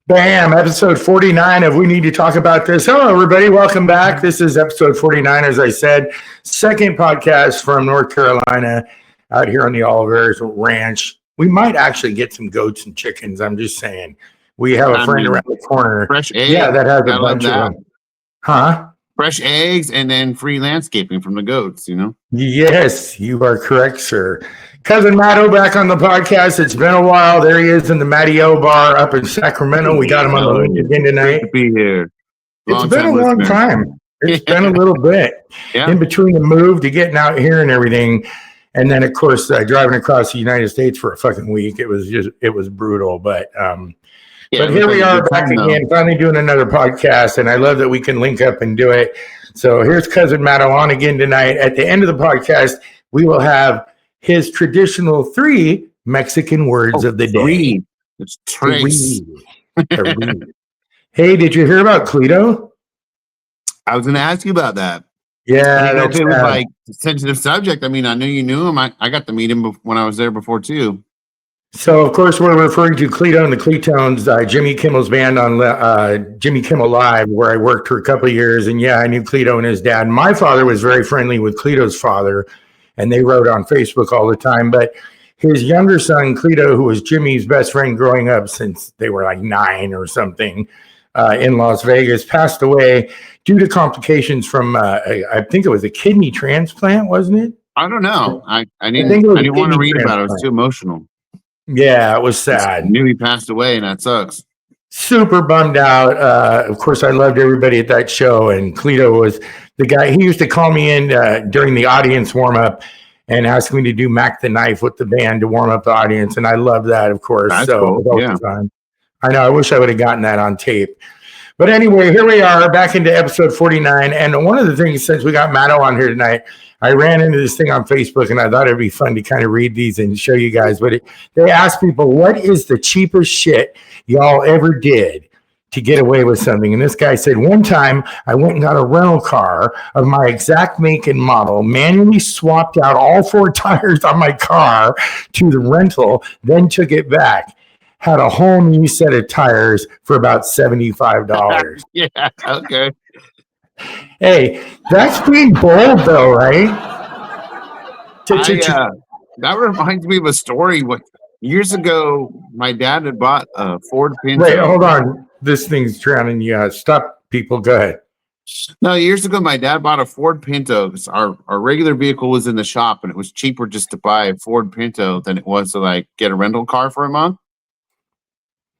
Bam, episode 49 of We Need to Talk About This. Hello, everybody. Welcome back. This is episode 49, as I said, second podcast from North Carolina out here on the Oliver's Ranch. We might actually get some goats and chickens. I'm just saying. We have a friend around the corner. Fresh eggs. Yeah, that has a bunch of them. Huh? Fresh eggs and then free landscaping from the goats, you know? Yes, you are correct, sir. Cuzin Matt-O back on the podcast. It's been a while. There he is in the Matty-O Bar up in Sacramento. We got him on the link again tonight. Good to be here. It's been a long time. It's been a little bit. Yeah. In between the move to getting out here and everything. And then, of course, driving across the United States for a fucking week. It was brutal. But here we are back again, finally doing another podcast. And I love that we can link up and do it. So here's Cuzin Matt-O on again tonight. At the end of the podcast, we will have his traditional 3 Mexican words of the day. It's trace. Hey, did you hear about Cleto? I was going to ask you about that. Yeah, it was like a sensitive subject. I mean, I knew you knew him. I got to meet him when I was there before too. So, of course, we're referring to Cleto and the Cletones, Jimmy Kimmel's band on Jimmy Kimmel Live, where I worked for a couple of years. And yeah, I knew Cleto and his dad. My father was very friendly with Cleto's father, and they wrote on Facebook all the time. But his younger son, Cleto, who was Jimmy's best friend growing up since they were like 9 or something in Las Vegas, passed away due to complications from, I think it was a kidney transplant, wasn't it? I don't know. I didn't want to read about it. It was too emotional. Yeah, it was sad. I knew he passed away, and that sucks. Super bummed out. Of course, I loved everybody at that show, and Cleto was the guy. He used to call me in during the audience warm-up and ask me to do Mac the Knife with the band to warm up the audience, and I love that, of course. That's cool. Yeah. I know. I wish I would have gotten that on tape. But anyway, here we are back into episode 49, and one of the things, since we got Matt-O on here tonight, I ran into this thing on Facebook, and I thought it'd be fun to kind of read these and show you guys. But they asked people, what is the cheapest shit y'all ever did to get away with something? And this guy said, one time I went and got a rental car of my exact make and model, manually swapped out all 4 tires on my car to the rental, then took it back. Had a whole new set of tires for about $75. Yeah, okay. Hey, that's being bold, though, right? That reminds me of a story. Years ago, my dad had bought a Ford Pinto. Wait, hold on. This thing's drowning you. Stop, people. Go ahead. No, years ago, my dad bought a Ford Pinto. Our regular vehicle was in the shop, and it was cheaper just to buy a Ford Pinto than it was to get a rental car for a month.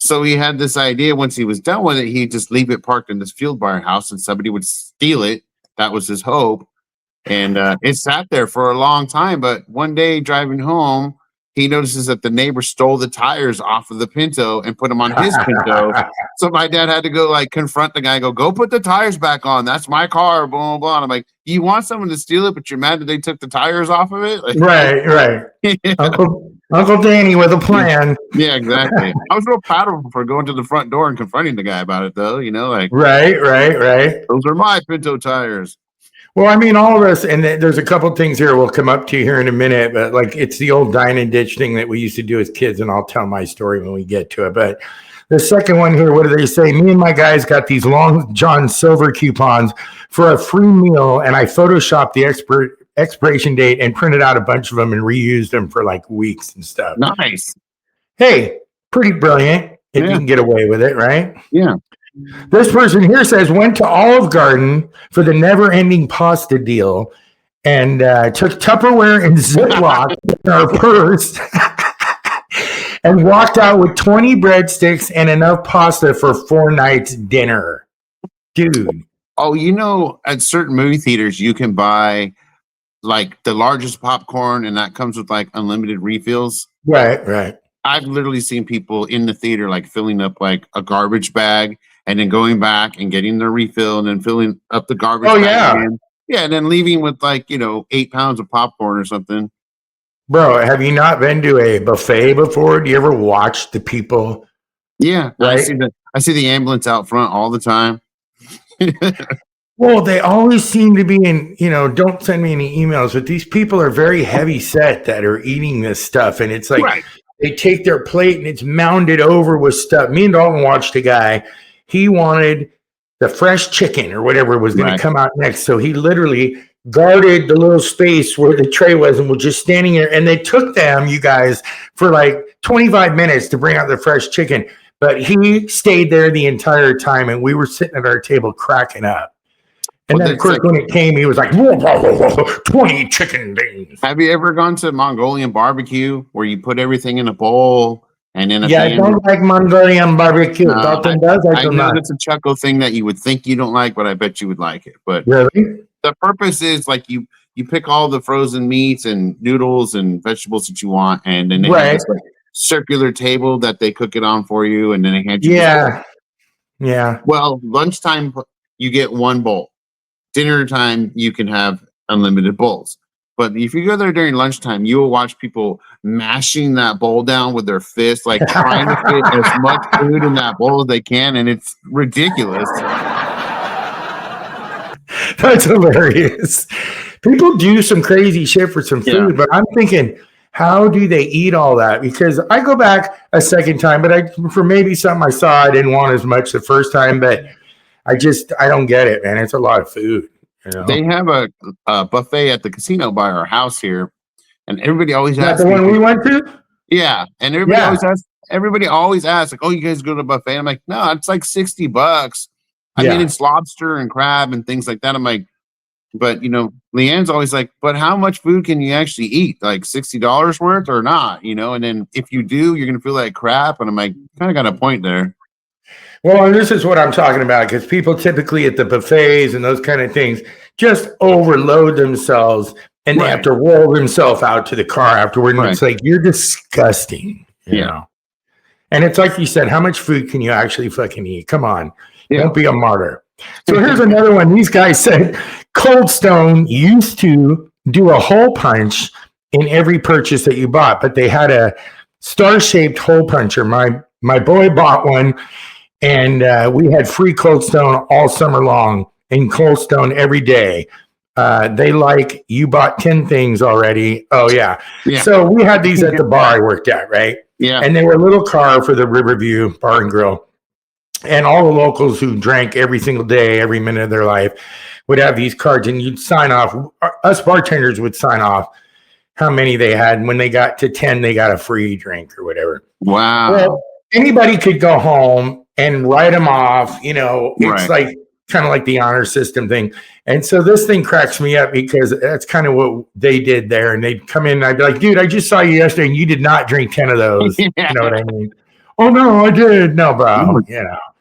So he had this idea, once he was done with it, he'd just leave it parked in this field bar house and somebody would steal it. That was his hope. And it sat there for a long time. But one day driving home, he notices that the neighbor stole the tires off of the Pinto and put them on his Pinto. So my dad had to go confront the guy and go put the tires back on. That's my car, blah, blah, blah. And I'm like, you want someone to steal it, but you're mad that they took the tires off of it? Right. Uncle Danny with a plan. Yeah, exactly. I was real proud of him for going to the front door and confronting the guy about it, though. Right. Those are my Pinto tires. Well, I mean, all of us, and there's a couple things here we'll come up to here in a minute, but it's the old dine and ditch thing that we used to do as kids, and I'll tell my story when we get to it. But the second one here, what do they say? Me and my guys got these Long John Silver coupons for a free meal, and I photoshopped the expiration date and printed out a bunch of them and reused them for weeks and stuff. Nice. Hey, pretty brilliant if you can get away with it, right? Yeah. This person here says, went to Olive Garden for the never-ending pasta deal and took Tupperware and Ziploc in our purse and walked out with 20 breadsticks and enough pasta for 4 nights dinner. Dude. Oh, at certain movie theaters, you can buy the largest popcorn, and that comes with unlimited refills. Right. I've literally seen people in the theater filling up a garbage bag and then going back and getting their refill and then filling up the garbage bag again. Yeah, and then leaving with 8 pounds of popcorn or something. Bro, have you not been to a buffet before? Do you ever watch the people? Yeah, right? I see the ambulance out front all the time. Well, they always seem to be in, don't send me any emails, but these people are very heavy set that are eating this stuff. And it's right. they take their plate and it's mounded over with stuff. Me and Dalton watched a guy. He wanted the fresh chicken or whatever was going to come out next. So he literally guarded the little space where the tray was and was just standing there. And they took them, you guys, for like 25 minutes to bring out the fresh chicken. But he stayed there the entire time and we were sitting at our table cracking up. And then, of course, when it came, he was like, whoa, whoa, whoa, whoa, 20 chicken things. Have you ever gone to Mongolian barbecue where you put everything in a bowl and in a pan? I don't like Mongolian barbecue. Dalton does. I know it's a Chuckle thing that you would think you don't like, but I bet you would like it. But really, the purpose is like you pick all the frozen meats and noodles and vegetables that you want, and then they have this like circular table that they cook it on for you, and then they hand you. Yeah. Well, lunchtime you get one bowl. Dinner time, you can have unlimited bowls. But if you go there during lunchtime, you will watch people mashing that bowl down with their fists, like trying to fit as much food in that bowl as they can, and it's ridiculous. That's hilarious. People do some crazy shit for some food, but I'm thinking, how do they eat all that? Because I go back a second time, but for maybe something I saw, I didn't want as much the first time, but I don't get it, man. It's a lot of food. You know? They have a buffet at the casino by our house here, and everybody always asks. Is that the one we went to? Yeah, and everybody always asks, like, "Oh, you guys go to a buffet?" I'm like, "No, it's like $60. I mean, it's lobster and crab and things like that." I'm like, but Leanne's always like, "But how much food can you actually eat? Like $60 worth or not?" And then if you do, you're gonna feel like crap. And I'm like, kind of got a point there. Well, and this is what I'm talking about, because people typically at the buffets and those kind of things just overload themselves and they have to roll themselves out to the car afterward. And it's like, you're disgusting. You know? And it's like you said, how much food can you actually fucking eat? Come on. Don't be a martyr. So here's another one. These guys said Cold Stone used to do a hole punch in every purchase that you bought, but they had a star-shaped hole puncher. My boy bought one. And we had free Cold Stone all summer long in Cold Stone every day. They like, you bought 10 things already. Oh, yeah. So we had these at the bar I worked at, right? Yeah. And they were a little car for the Riverview Bar and Grill. And all the locals who drank every single day, every minute of their life would have these cards. And you'd sign off. Us bartenders would sign off how many they had. And when they got to 10, they got a free drink or whatever. Wow. Well, anybody could go home and write them off. It's like kind of like the honor system thing. And so this thing cracks me up because that's kind of what they did there. And they'd come in and I'd be like, dude, I just saw you yesterday and you did not drink 10 of those. You know what I mean? Oh, no, I did. No, bro.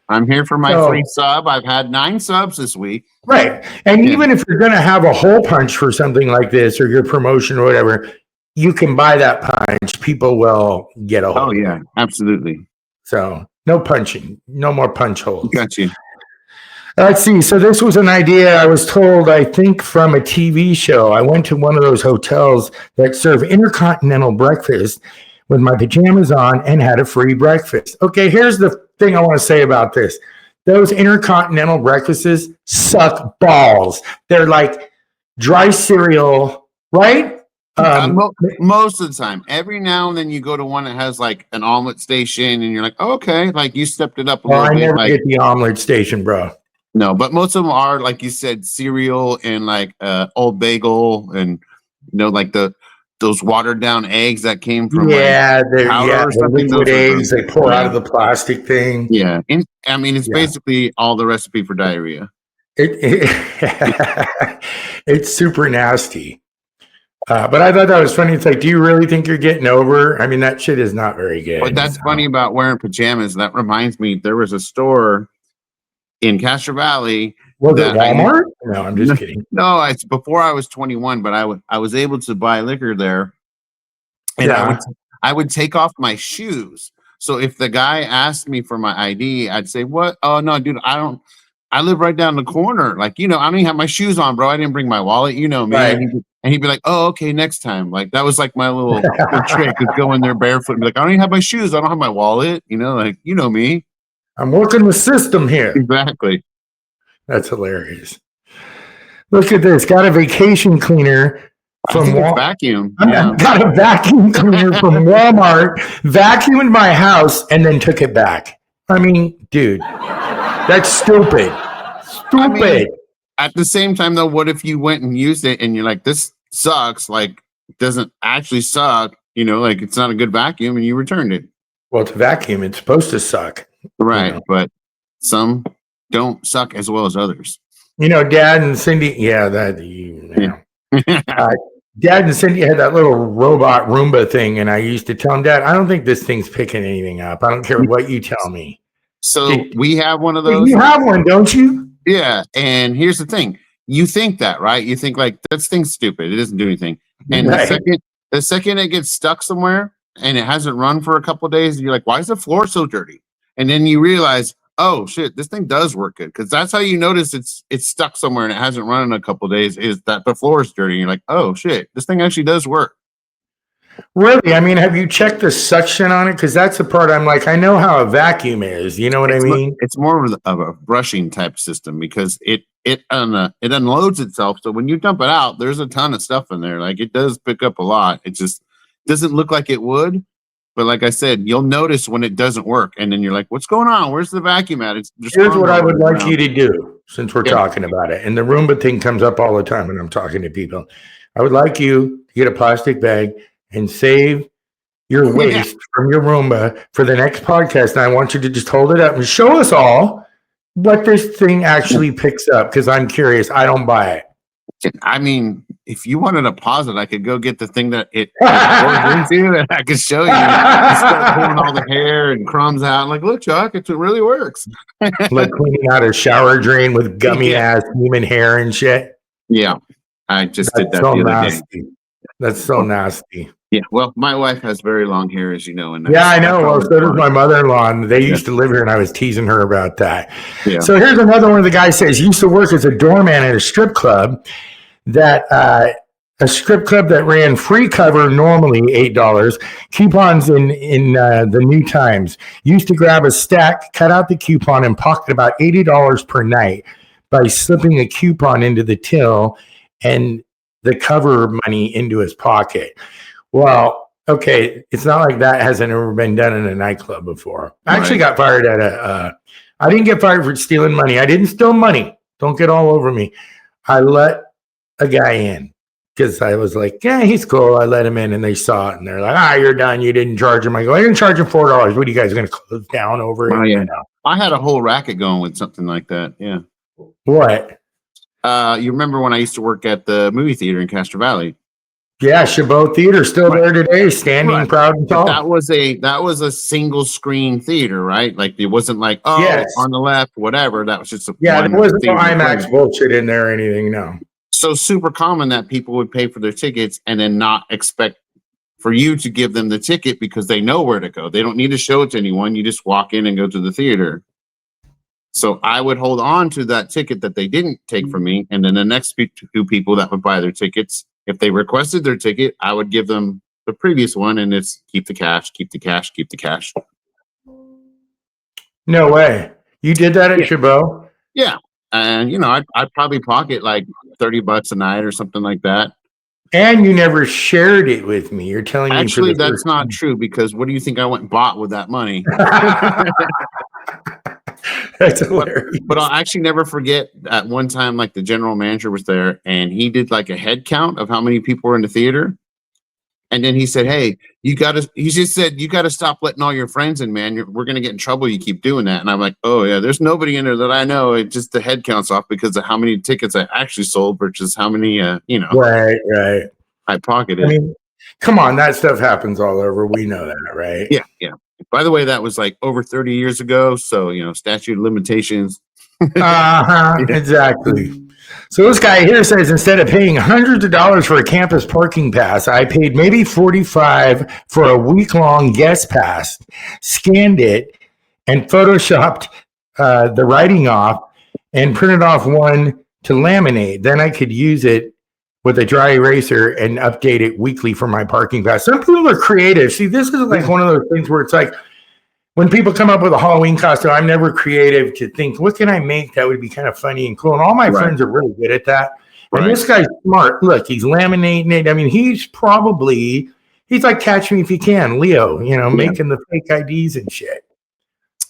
I'm here for my free sub. I've had 9 subs this week. Right. And even if you're going to have a hole punch for something like this or your promotion or whatever, you can buy that punch. People will get a hold of it. Absolutely. So no punching, no more punch holes. Got you. Let's see. So this was an idea I was told, I think, from a TV show. I went to one of those hotels that serve intercontinental breakfast with my pajamas on and had a free breakfast. Okay, here's the thing I want to say about this. Those intercontinental breakfasts suck balls. They're like dry cereal, right? Most of the time. Every now and then you go to one that has like an omelet station and you're like, oh, okay, like you stepped it up a little bit. I never get the omelet station, bro. No, but most of them are, like you said, cereal and like Old Bagel and like those watered down eggs that came from the liquid eggs they pour out of the plastic thing. Yeah, I mean it's basically all the recipe for diarrhea. It's super nasty. But I thought that was funny. It's like, do you really think you're getting over? I mean, that shit is not very good. But that's funny about wearing pajamas. That reminds me, there was a store in Castro Valley. Was it Walmart? No, I'm just kidding. No, it's before I was 21, but I was able to buy liquor there. And I would take off my shoes. So if the guy asked me for my ID, I'd say, what? Oh, no, dude, I live right down the corner. Like, I don't even have my shoes on, bro. I didn't bring my wallet. You know me. Right. And he'd be like, oh, okay, next time. Like, that was like my little trick, is go in there barefoot and be like, I don't even have my shoes. I don't have my wallet. Like, you know me. I'm working the system here. Exactly. That's hilarious. Look at this. Got a vacation cleaner I think it's vacuum. I got a vacuum cleaner from Walmart, vacuumed my house, and then took it back. I mean, dude, that's stupid. I mean, at the same time, though, what if you went and used it and you're like, this sucks? Like, it doesn't actually suck. You know, like it's not a good vacuum, and you returned it. Well, it's a vacuum. It's supposed to suck. Right. You know? But some don't suck as well as others. You know, Dad and Cindy. Yeah, that. Dad and Cindy had that little robot Roomba thing, and I used to tell him, Dad, I don't think this thing's picking anything up. I don't care what you tell me. So we have one of those. You have one, don't you? Yeah. And here's the thing. You think that, right? You think like, this thing's stupid. It doesn't do anything. And the second it gets stuck somewhere and it hasn't run for a couple of days, you're like, why is the floor so dirty? And then you realize, oh shit, this thing does work good. Because that's how you notice it's stuck somewhere and it hasn't run in a couple of days, is that the floor is dirty. And you're like, oh shit, this thing actually does work. Really? I mean, have you checked the suction on it? Because that's the part I'm like, I know how a vacuum is. You know what I mean? It's more of a brushing type system because it unloads itself. So when you dump it out, there's a ton of stuff in there. Like it does pick up a lot. It just doesn't look like it would. But like I said, you'll notice when it doesn't work. And then you're like, what's going on? Where's the vacuum at? Here's what I would like you to do since we're talking about it. And the Roomba thing comes up all the time when I'm talking to people. I would like you to get a plastic bag and save your waste from your Roomba for the next podcast. And I want you to just hold it up and show us all what this thing actually picks up. Because I'm curious. I don't buy it. I mean, if you wanted to pause it, I could go get the thing that it pours into, and I could show you. Start pulling all the hair and crumbs out. I'm like, look, Chuck, it really works. Like cleaning out a shower drain with gummy ass human hair and shit. Yeah, I just did that the other day. That's so nasty. Yeah, well, my wife has very long hair, as you know. And yeah, I know. Well, so does my mother-in-law. And they used to live here, and I was teasing her about that. Yeah. So here's another one. The guy says, used to work as a doorman at a strip club that ran free cover, normally $8, coupons in the New Times. Used to grab a stack, cut out the coupon, and pocket about $80 per night by slipping a coupon into the till and the cover money into his pocket. Well, okay, it's not like that hasn't ever been done in a nightclub before. I actually got fired at I didn't get fired for stealing money. I didn't steal money. Don't get all over me. I let a guy in because I was like, yeah, he's cool. I let him in and they saw it and they're like, you're done. You didn't charge him. I go, I didn't charge him $4. What are you guys going to close down over? Oh, yeah. I had a whole racket going with something like that. Yeah. What? You remember when I used to work at the movie theater in Castro Valley? Yeah, Chabot Theater still there today, standing proud and tall. That was a single screen theater, right? Like it wasn't like on the left, whatever. That was just there wasn't no IMAX bullshit in there or anything. No. So super common that people would pay for their tickets and then not expect for you to give them the ticket because they know where to go. They don't need to show it to anyone. You just walk in and go to the theater. So I would hold on to that ticket that they didn't take from me, and then the next two people that would buy their tickets, if they requested their ticket, I would give them the previous one, and it's keep the cash, keep the cash, keep the cash. No way. You did that at Chabot? Yeah. And, I'd probably pocket like $30 a night or something like that. And you never shared it with me. You're telling me. Actually, that's not true because what do you think I went and bought with that money? That's hilarious. But I'll actually never forget at one time, like the general manager was there and he did like a head count of how many people were in the theater. And then he said, hey, he just said, you got to stop letting all your friends in, man. We're going to get in trouble. You keep doing that. And I'm like, oh yeah, there's nobody in there that I know. It just the head counts off because of how many tickets I actually sold versus how many, Right. I pocketed. I mean, come on, that stuff happens all over. We know that, right? Yeah. By the way, that was like over 30 years ago. So, statute of limitations. Exactly. So this guy here says instead of paying hundreds of dollars for a campus parking pass, I paid maybe $45 for a week-long guest pass, scanned it, and photoshopped the writing off and printed off one to laminate. Then I could use it with a dry eraser and update it weekly for my parking pass. Some people are creative. See, this is like one of those things where it's like when people come up with a Halloween costume, I'm never creative to think, what can I make that would be kind of funny and cool? And all my friends are really good at that. And Right. this guy's smart. Look, he's laminating it. I mean, he's like Catch Me If You Can, Leo, making the fake IDs and shit.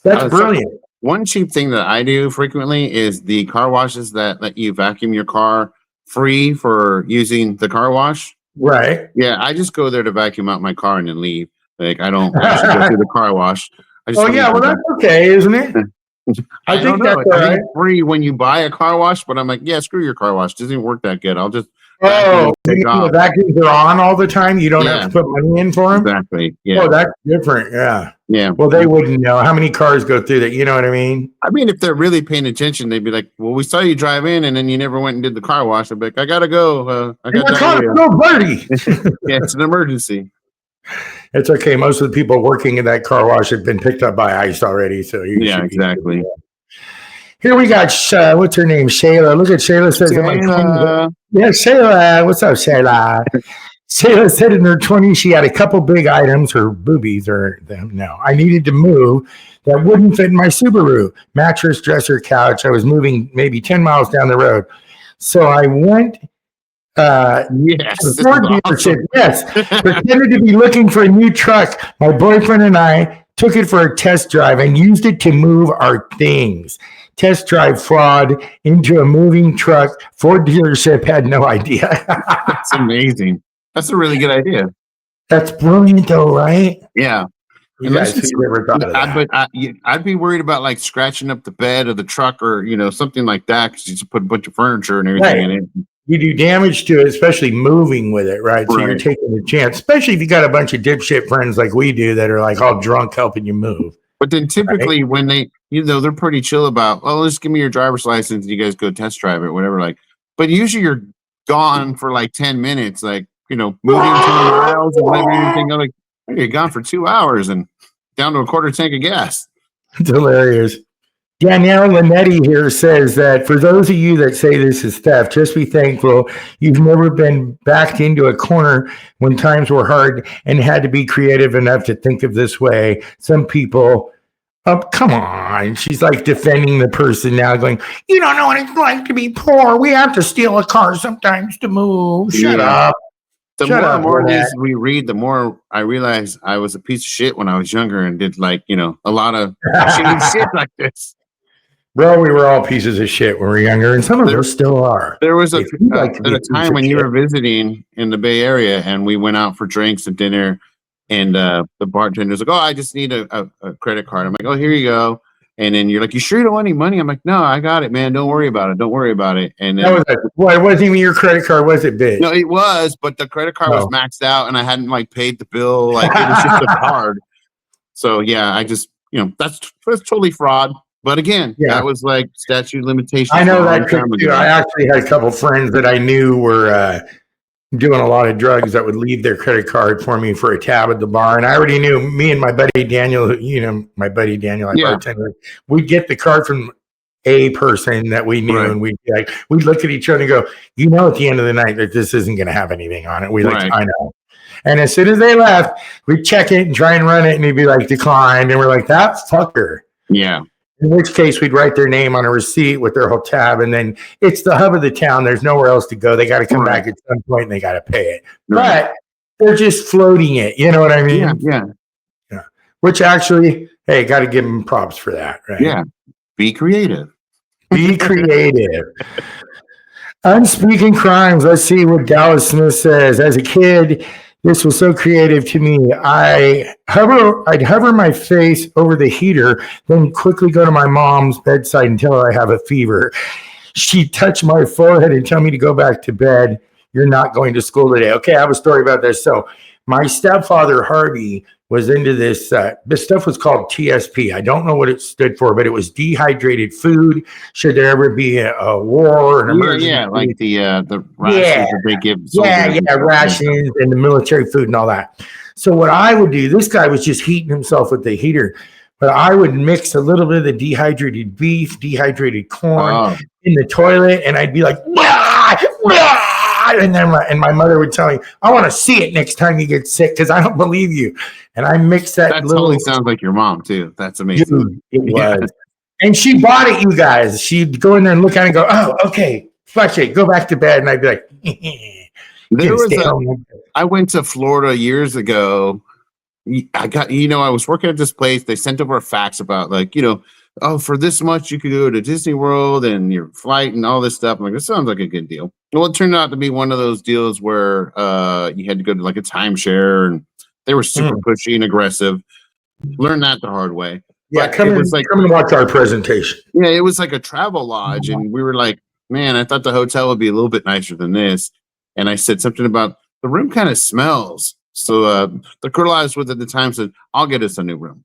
That's brilliant. One cheap thing that I do frequently is the car washes that let you vacuum your car free for using the car wash. Right. Yeah, I just go there to vacuum out my car and then leave. Like, I don't actually go through the car wash. Well, that's okay, isn't it? I think that's all right. It's free when you buy a car wash, but I'm like, yeah, screw your car wash. It doesn't work that good. I'll just the vacuums are on all the time. You don't have to put money in for them. Exactly. Yeah. Oh, that's different. Yeah. Yeah. Well, they wouldn't know how many cars go through that. You know what I mean? I mean, if they're really paying attention, they'd be like, "Well, we saw you drive in, and then you never went and did the car wash." I'd be like, "I gotta go. I got buddy." Yeah, it's an emergency. It's okay. Most of the people working in that car wash have been picked up by ICE already. So exactly. Here we got what's her name? Shayla. Look at Shayla says, Shayla. Yeah, Shayla. What's up, Shayla? Shayla said in her 20s she had a couple big items, her boobies or them. No, I needed to move that wouldn't fit in my Subaru. Mattress, dresser, couch. I was moving maybe 10 miles down the road. So I went to the Ford dealership. Yes, pretended to be looking for a new truck. My boyfriend and I took it for a test drive and used it to move our things. Test drive fraud into a moving truck. Ford dealership had no idea. That's amazing. That's a really good idea. That's brilliant, though, right? Yeah. Never thought of that. But I'd be worried about like scratching up the bed of the truck or something like that because you just put a bunch of furniture and everything in it. You do damage to it, especially moving with it, right? So you're taking a chance, especially if you got a bunch of dipshit friends like we do that are like all drunk helping you move. But then typically when they, they're pretty chill about, just give me your driver's license and you guys go test drive it, whatever. Like, but usually you're gone for like 10 minutes, like, moving 10 miles and whatever anything. I'm like, you're gone for 2 hours and down to a quarter tank of gas. It's hilarious. Danielle Linetti here says that for those of you that say this is theft, just be thankful you've never been backed into a corner when times were hard and had to be creative enough to think of this way. Some people, come on. She's like defending the person now going, you don't know what it's like to be poor. We have to steal a car sometimes to move. Shut up. The more of these we read, the more I realize I was a piece of shit when I was younger and did like, a lot of shitty shit like this. Bro, we were all pieces of shit when we were younger, and some of us still are. There was a time when you were visiting in the Bay Area, and we went out for drinks and dinner, and the bartender's like, I just need a credit card. I'm like, here you go. And then you're like, you sure you don't want any money? I'm like, no, I got it, man. Don't worry about it. Don't worry about it. And then, it wasn't even your credit card, was it, bitch? No, it was, but the credit card was maxed out, and I hadn't like paid the bill. Like it was just a card. So yeah, I just that's totally fraud. But again, that was like statute limitations. I know that too. I actually had a couple friends that I knew were doing a lot of drugs that would leave their credit card for me for a tab at the bar. And I already knew me and my buddy Daniel, bartender, we'd get the card from a person that we knew, and we'd look at each other and go, at the end of the night that this isn't going to have anything on it. I know. And as soon as they left, we'd check it and try and run it, and he'd be like, declined. And we're like, that fucker. Yeah. In which case, we'd write their name on a receipt with their whole tab, and then it's the hub of the town. There's nowhere else to go. They got to come back at some point, and they got to pay it. Right. But they're just floating it. You know what I mean? Yeah. Which actually, hey, got to give them props for that, right? Yeah. Be creative. Be creative. Unspeaking crimes. Let's see what Dallas Smith says. As a kid, this was so creative to me. I'd hover my face over the heater, then quickly go to my mom's bedside and tell her I have a fever. She'd touch my forehead and tell me to go back to bed. You're not going to school today. Okay, I have a story about this. So my stepfather, Harvey, was into this. This stuff was called TSP. I don't know what it stood for, but it was dehydrated food. Should there ever be a war or an emergency? Yeah, like the rations that they give. Rations and the military food and all that. So what I would do, this guy was just heating himself with the heater, but I would mix a little bit of the dehydrated beef, dehydrated corn in the toilet, and I'd be like, wah, wah! And then my mother would tell me, I want to see it next time you get sick because I don't believe you. And I mixed that. That totally sounds like your mom too. That's amazing. Dude, it was. And she bought it, you guys. She'd go in there and look at it and go, oh, okay, flush it, go back to bed. And I'd be like, I went to Florida years ago. I was working at this place. They sent over a fax about oh, for this much you could go to Disney World and your flight and all this stuff. I'm like, this sounds like a good deal. Well, it turned out to be one of those deals where you had to go to like a timeshare, and they were super pushy and aggressive. Learned that the hard way. Yeah, come and watch our presentation. Yeah, it was like a travel lodge, and we were like, man, I thought the hotel would be a little bit nicer than this. And I said something about the room kind of smells. So the girl I was with at the time said, I'll get us a new room.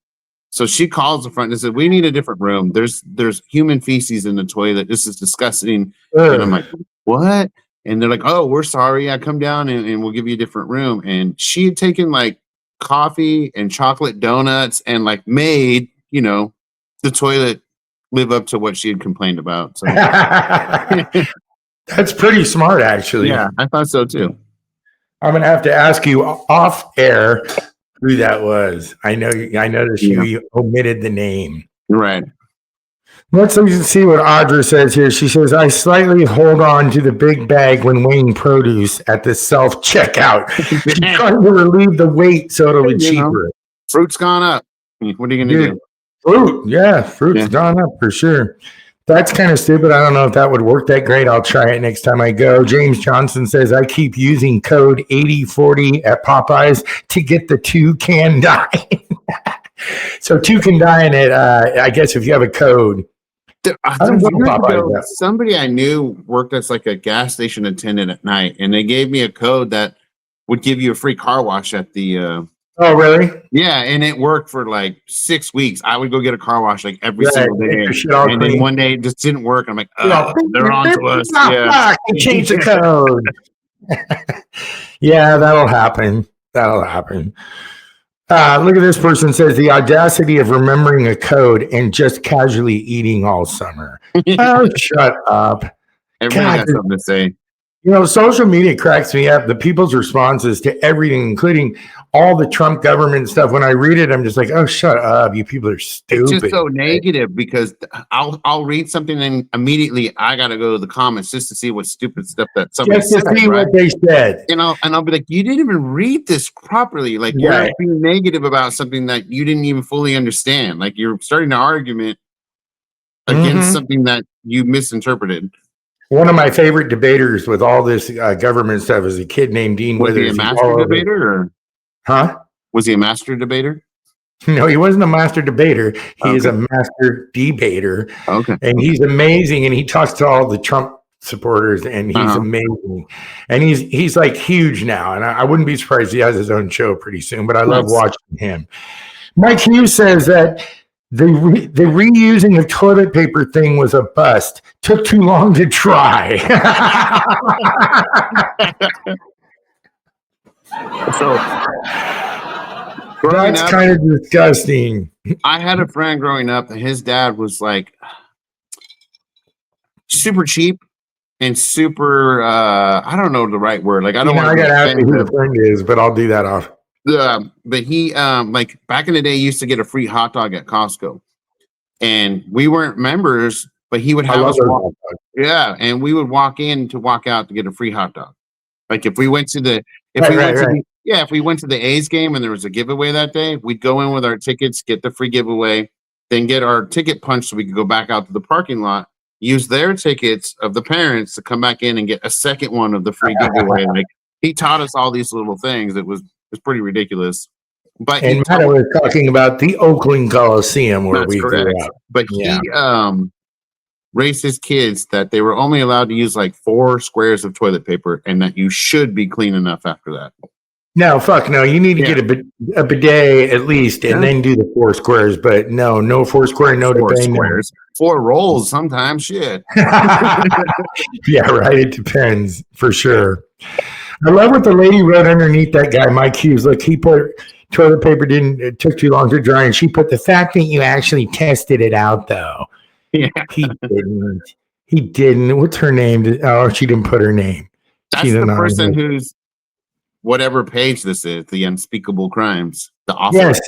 So she calls the front and said, we need a different room. There's human feces in the toilet. This is disgusting. And I'm like, what? And they're like, oh, we're sorry. I come down and we'll give you a different room. And she had taken like coffee and chocolate donuts and like made, the toilet live up to what she had complained about. So that's pretty smart, actually. Yeah, I thought so too. I'm going to have to ask you off air who that was. I noticed you omitted the name. Right. Let's see what Audra says here. She says, I slightly hold on to the big bag when weighing produce at the self-checkout. She's trying to relieve the weight so it'll be cheaper. Fruit's gone up. What are you going to do? Fruit's gone up for sure. That's kind of stupid. I don't know if that would work that great. I'll try it next time I go. James Johnson says, I keep using code 8040 at Popeyes to get the 2 can dye. So 2 can dye in it, I guess if you have a code. Somebody I knew worked as like a gas station attendant at night, and they gave me a code that would give you a free car wash at the oh, really? Yeah, and it worked for like 6 weeks. I would go get a car wash like every single day. And then one day it just didn't work. I'm like, they're on to us. Yeah. Change the code. Yeah, that'll happen. Look at this person says, the audacity of remembering a code and just casually eating all summer. Oh, shut up. Everybody got something to say. Social media cracks me up. The people's responses to everything, including all the Trump government stuff. When I read it, I'm just like, oh, shut up. You people are stupid. It's just so negative because I'll read something and immediately I got to go to the comments just to see what stupid stuff that somebody said. Just to see what they said. And I'll be like, you didn't even read this properly. Like, you're being negative about something that you didn't even fully understand. Like, you're starting an argument against something that you misinterpreted. One of my favorite debaters with all this government stuff is a kid named Dean Withers. Was he a master debater? Huh? Was he a master debater? No, he wasn't a master debater. He is a master debater. Okay. And he's amazing. And he talks to all the Trump supporters, and he's amazing. And he's like huge now. And I wouldn't be surprised he has his own show pretty soon, but I love watching him. Mike Hughes says that the reusing of toilet paper thing was a bust. Took too long to try. So that's kind of disgusting. I had a friend growing up, and his dad was like super cheap and super I don't know the right word. Like, I don't want to. I got to ask you who the friend is, but I'll do that off. But he like back in the day used to get a free hot dog at Costco, and we weren't members, but he would have us walk. Yeah, and we would walk in to walk out to get a free hot dog. Like if we went to the if we went to the A's game and there was a giveaway that day, we'd go in with our tickets, get the free giveaway, then get our ticket punched so we could go back out to the parking lot, use their tickets of the parents to come back in and get a second one of the free giveaway. Like, he taught us all these little things. It was pretty ridiculous. But Matt was talking about the Oakland Coliseum where we grew up. But he raised his kids that they were only allowed to use like 4 squares of toilet paper, and that you should be clean enough after that. No, fuck no. You need to get a bidet at least, and then do the 4 squares. But no 4 square, no 4 bidet. Squares. 4 rolls sometimes. Shit. Yeah, right. It depends for sure. I love what the lady wrote underneath that guy, Mike Hughes. Look, he put toilet paper it took too long to dry, and she put the fact that you actually tested it out though. Yeah. He didn't. What's her name? Oh, she didn't put her name. That's the person who's whatever page this is, the Unspeakable Crimes. The author. Yes.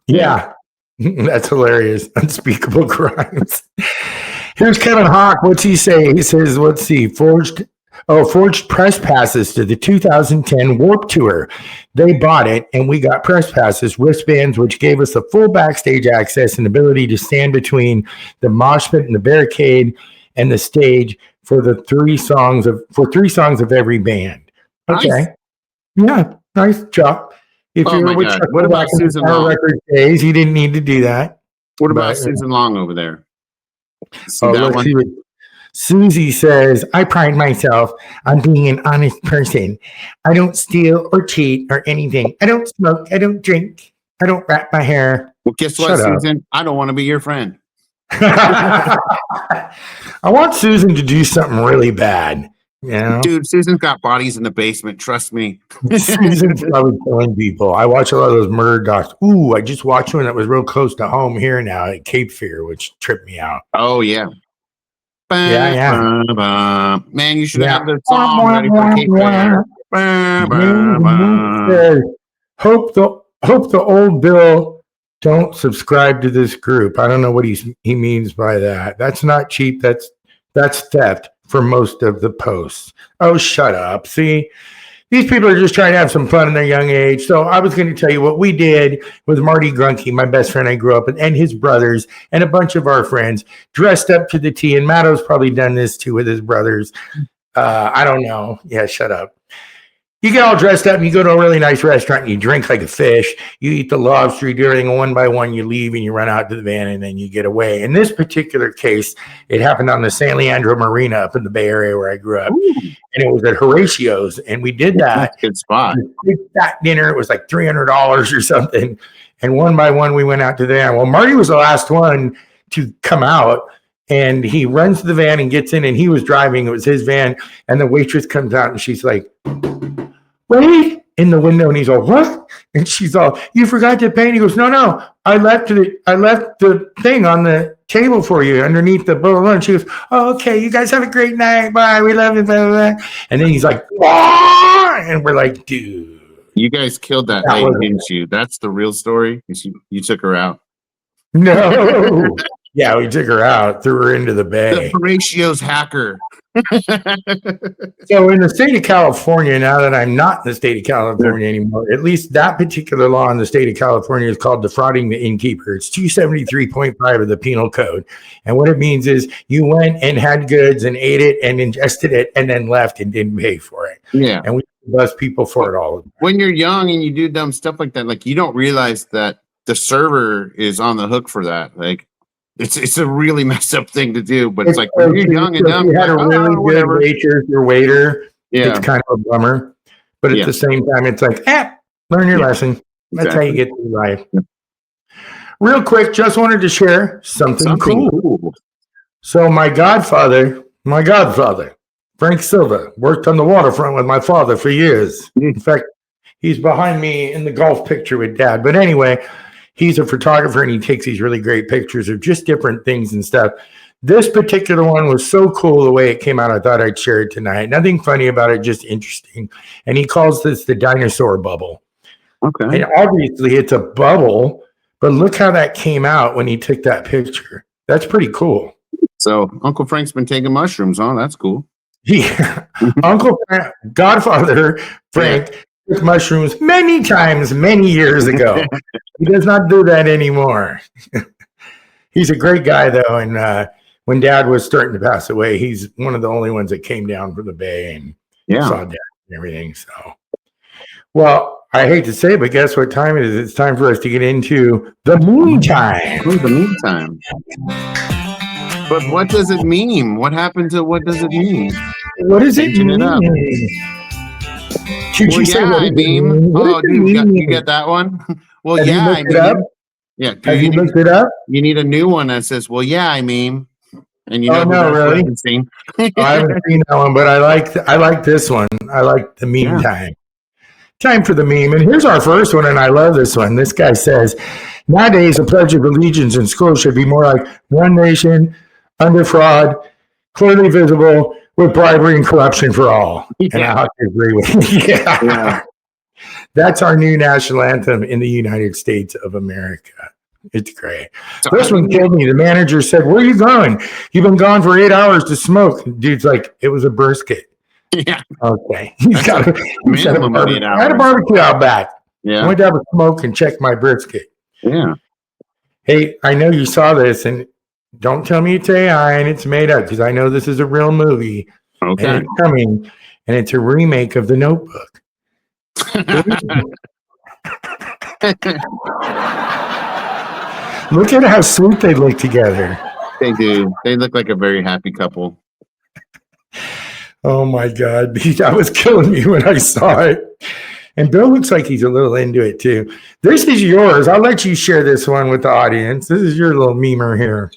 Yeah. That's hilarious. Unspeakable Crimes. Here's Kevin Hawk. What's he say? He says, let's see, forged press passes to the 2010 Warped Tour. They bought it, and we got press passes, wristbands, which gave us the full backstage access and ability to stand between the mosh pit and the barricade and the stage for three songs of every band. Okay, nice. Yeah, nice job. If oh my God. What about Susan Long? Record days, you didn't need to do that. What about Susan Long over there? See that one? Susie says, I pride myself on being an honest person. I don't steal or cheat or anything. I don't smoke. I don't drink. I don't wrap my hair. Well, guess what, Susan? I don't want to be your friend. I want Susan to do something really bad. You know? Dude, Susan's got bodies in the basement. Trust me. Susan's probably killing people. I watch a lot of those murder docs. Ooh, I just watched one that was real close to home here now at Cape Fear, which tripped me out. Oh, yeah. Yeah. Man, you should have the song ready for Cape Fear. Hope the old Bill don't subscribe to this group. I don't know what he means by that. That's not cheap. That's theft for most of the posts. Oh, shut up. See, these people are just trying to have some fun in their young age. So I was going to tell you what we did with Marty Grunke, my best friend I grew up with, and his brothers, and a bunch of our friends dressed up to the T. And Matt-O's probably done this too with his brothers. I don't know. Yeah, shut up. You get all dressed up and you go to a really nice restaurant and you drink like a fish. You eat the lobster, you do everything one by one, you leave and you run out to the van and then you get away. In this particular case, it happened on the San Leandro Marina up in the Bay Area where I grew up. Ooh. And it was at Horatio's. And we did that. Good spot. That dinner, it was like $300 or something. And one by one, we went out to the van. Well, Marty was the last one to come out. And he runs to the van and gets in, and he was driving. It was his van. And the waitress comes out and she's like, wait, in the window. And he's all, what? And she's all, you forgot to pay. And he goes, no, I left the thing on the table for you underneath the blah, blah, blah. And she goes, oh, okay, you guys have a great night. Bye. We love you. Blah, blah, blah. And then he's like, wah! And we're like, dude. You guys killed that lady, didn't you? That's the real story. You took her out. No. Yeah, we took her out, threw her into the bay. The Horatio's hacker. So in the state of California, now that I'm not in the state of California anymore, at least that particular law in the state of California is called defrauding the innkeeper. It's 273.5 of the penal code. And what it means is you went and had goods and ate it and ingested it and then left and didn't pay for it. Yeah. And we bust people for it all. When you're young and you do dumb stuff like that, like you don't realize that the server is on the hook for that. Like, it's a really messed up thing to do, but it's like when you're young and dumb, you had a really good waitress or waiter. Yeah, it's kind of a bummer, but at the same time, it's like, learn your lesson. That's how you get through life. Yeah. Real quick, just wanted to share something cool. So my godfather, Frank Silva, worked on the waterfront with my father for years. In fact, he's behind me in the golf picture with Dad. But anyway, he's a photographer and he takes these really great pictures of just different things and stuff. This particular one was so cool the way it came out. I thought I'd share it tonight. Nothing funny about it, just interesting. And he calls this the dinosaur bubble. Okay. And obviously it's a bubble, but look how that came out when he took that picture. That's pretty cool. So Uncle Frank's been taking mushrooms, huh? That's cool. Yeah. Godfather Frank took mushrooms many times, many years ago. He does not do that anymore. He's a great guy, though. And when Dad was starting to pass away, he's one of the only ones that came down from the Bay and saw Dad and everything. So, well, I hate to say it, but guess what time it is? It's time for us to get into the meantime. The meantime. But what does it mean? What happened to what does it mean? What does it mean? I mean. Oh, dude, you get that one? Well, Have yeah, I mean. Yeah. Have you looked it up? You need a new one that says, well, yeah, I mean. And you know, no, really? I haven't seen that one, but I like this one. I like the meantime. Time for the meme. And here's our first one, and I love this one. This guy says, nowadays, a pledge of allegiance in schools should be more like one nation, under fraud, clearly visible, with bribery and corruption for all. Yeah. And I have to agree with you. Yeah. That's our new national anthem in the United States of America. It's great. This one killed me. The manager said, "Where are you going? You've been gone for 8 hours to smoke." Dude's like, "It was a brisket." Yeah. Okay. He's got a minimum I had a barbecue out back. Yeah. I went to have a smoke and check my brisket. Yeah. Hey, I know you saw this, and don't tell me it's AI and it's made up, because I know this is a real movie. Okay. And it's coming, and it's a remake of The Notebook. Look at how sweet they look together. They do. They look like a very happy couple. Oh my God. That was killing me when I saw it. And Bill looks like he's a little into it too. This is yours. I'll let you share this one with the audience. This is your little memer here.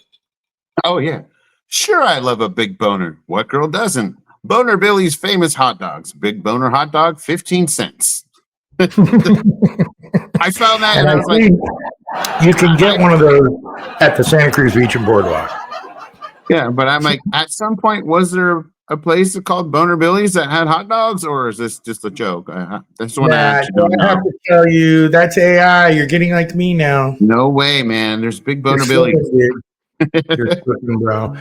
Oh, yeah. Sure, I love a big boner. What girl doesn't? Boner Billy's famous hot dogs. Big boner hot dog, 15 cents. I found that and I was like, you can get one of those at the Santa Cruz Beach and Boardwalk. Yeah, but I'm like, at some point, was there a place called Boner Billy's that had hot dogs, or is this just a joke? That's what I actually don't know. I have to tell you, that's AI. You're getting like me now. No way, man. There's big Boner Billy's. You're slipping, bro.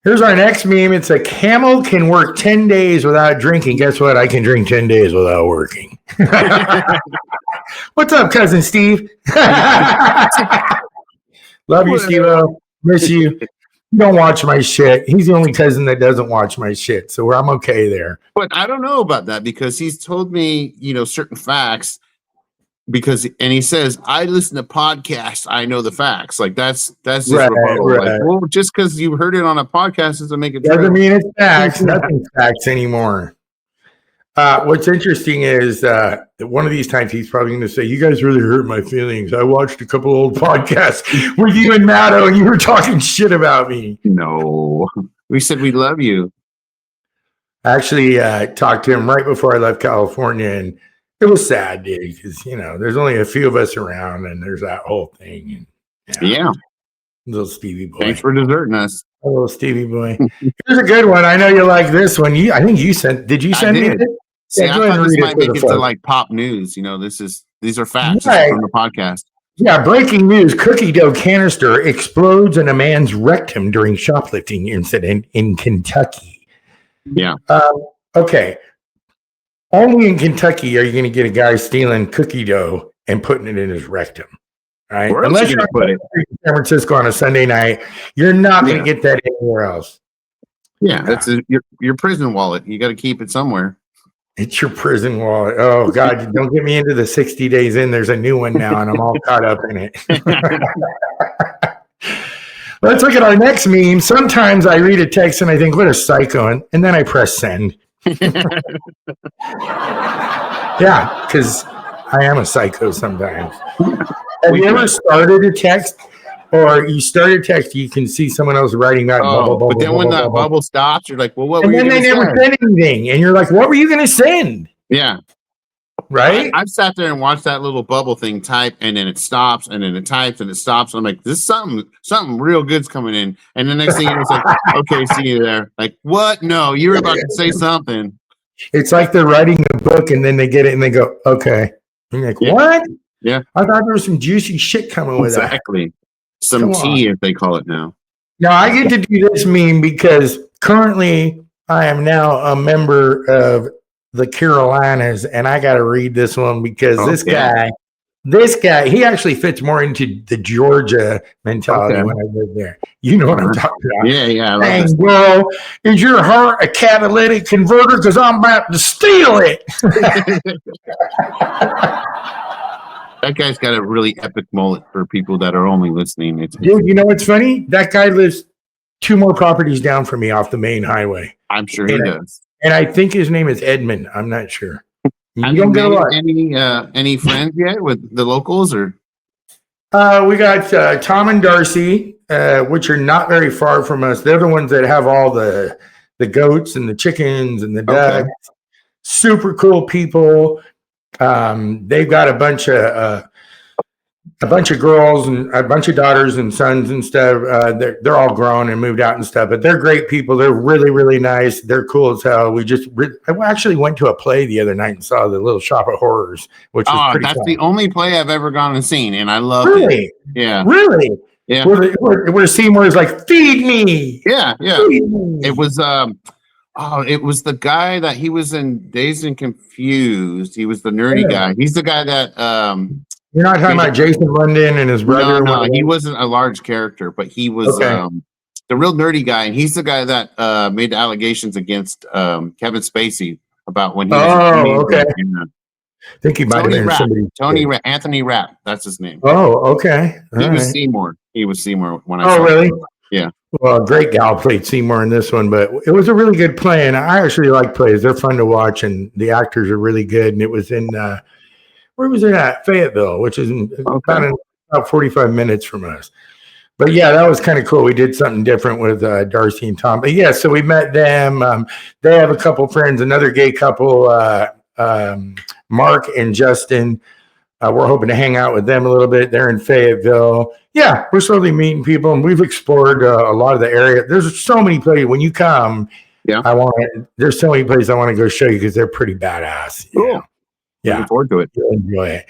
Here's our next meme. It's a camel can work 10 days without drinking. Guess what? I can drink 10 days without working. What's up, cousin Steve? Love you, Steve-O. Miss you. You don't watch my shit. He's the only cousin that doesn't watch my shit, so I'm okay there. But I don't know about that, because he's told me, certain facts. And he says, I listen to podcasts, I know the facts. Like that's just rebuttal. Right. Like, well, just because you heard it on a podcast doesn't make it true. Doesn't mean it's facts. Nothing's facts anymore. What's interesting is one of these times he's probably going to say, "You guys really hurt my feelings. I watched a couple old podcasts with you and Matt-O, and you were talking shit about me." No, we said we love you. I actually talked to him right before I left California, and it was sad, dude, because there's only a few of us around, and there's that whole thing. And, yeah, little Stevie boy. Thanks for deserting us. A little Stevie boy. Here's a good one. I know you like this one. I think you sent. Did you send me it? See, I thought this might make it to like pop news. These are facts from the podcast. Yeah, breaking news: cookie dough canister explodes in a man's rectum during shoplifting incident in Kentucky. Yeah. Okay. Only in Kentucky are you going to get a guy stealing cookie dough and putting it in his rectum. Right? Unless you're in San Francisco on a Sunday night, you're not going to get that anywhere else. Yeah, that's your prison wallet. You got to keep it somewhere. It's your prison wallet. Oh, God, don't get me into the 60 days in. There's a new one now, and I'm all caught up in it. Let's look at our next meme. Sometimes I read a text and I think, what a psycho, and then I press send. Yeah, because I am a psycho sometimes. Have you ever started a text, or you start a text, you can see someone else writing that bubble, but then when that bubble stops, you're like, well, what? And then they never send anything, and you're like, what were you going to send? Yeah. Right? I've sat there and watched that little bubble thing type, and then it stops, and then it types, and it stops. I'm like, this is something real good's coming in. And the next thing you know, it's like, okay, see you there. Like, what? No, you were about to say something. It's like they're writing a book, and then they get it, and they go, okay. And you're like, what? Yeah. I thought there was some juicy shit coming with that. Exactly. Some tea, as they call it now. Now, I get to do this meme because currently I am now a member of the Carolinas, and I got to read this one because this guy, he actually fits more into the Georgia mentality when I lived there. You know what I'm talking about. Yeah. Dang, bro, is your heart a catalytic converter? Because I'm about to steal it. That guy's got a really epic mullet for people that are only listening. Dude, you know what's funny? That guy lives 2 more properties down from me off the main highway. I'm sure he does. And I think his name is Edmund. I'm not sure. Have you made any friends yet with the locals, or? We got Tom and Darcy, which are not very far from us. They're the ones that have all the goats and the chickens and the ducks. Okay. Super cool people. They've got a bunch of a bunch of girls and a bunch of daughters and sons and stuff. They're all grown and moved out and stuff, but they're great people. They're really, really nice. They're cool as hell. I actually went to a play the other night and saw the Little Shop of Horrors, which was pretty that's fun. the only play I've ever gone and seen, and I loved it. Yeah. Really? Yeah. Where Seymour is like, feed me. Yeah. Feed me. It was it was the guy that he was in Dazed and Confused. He was the nerdy guy. He's the guy that You're not talking about Jason London and his brother? No, he wasn't a large character, but he was the real nerdy guy, and he's the guy that made the allegations against Kevin Spacey about when he was okay. I think he might have been somebody. Anthony Rapp, that's his name. Oh, okay. He was Seymour. He was Seymour when I saw really? him. Yeah. Well, a great gal played Seymour in this one, but it was a really good play, and I actually like plays. They're fun to watch, and the actors are really good. And it was in where was it at? Fayetteville, which is about 45 minutes from us. But yeah, that was kind of cool. We did something different with Darcy and Tom. But yeah, so we met them. They have a couple friends, another gay couple, Mark and Justin. We're hoping to hang out with them a little bit. They're in Fayetteville. Yeah, we're slowly meeting people, and we've explored a lot of the area. There's so many places when you come. Yeah, there's so many places I want to go show you because they're pretty badass. Cool. Yeah, looking forward to it. You'll enjoy it.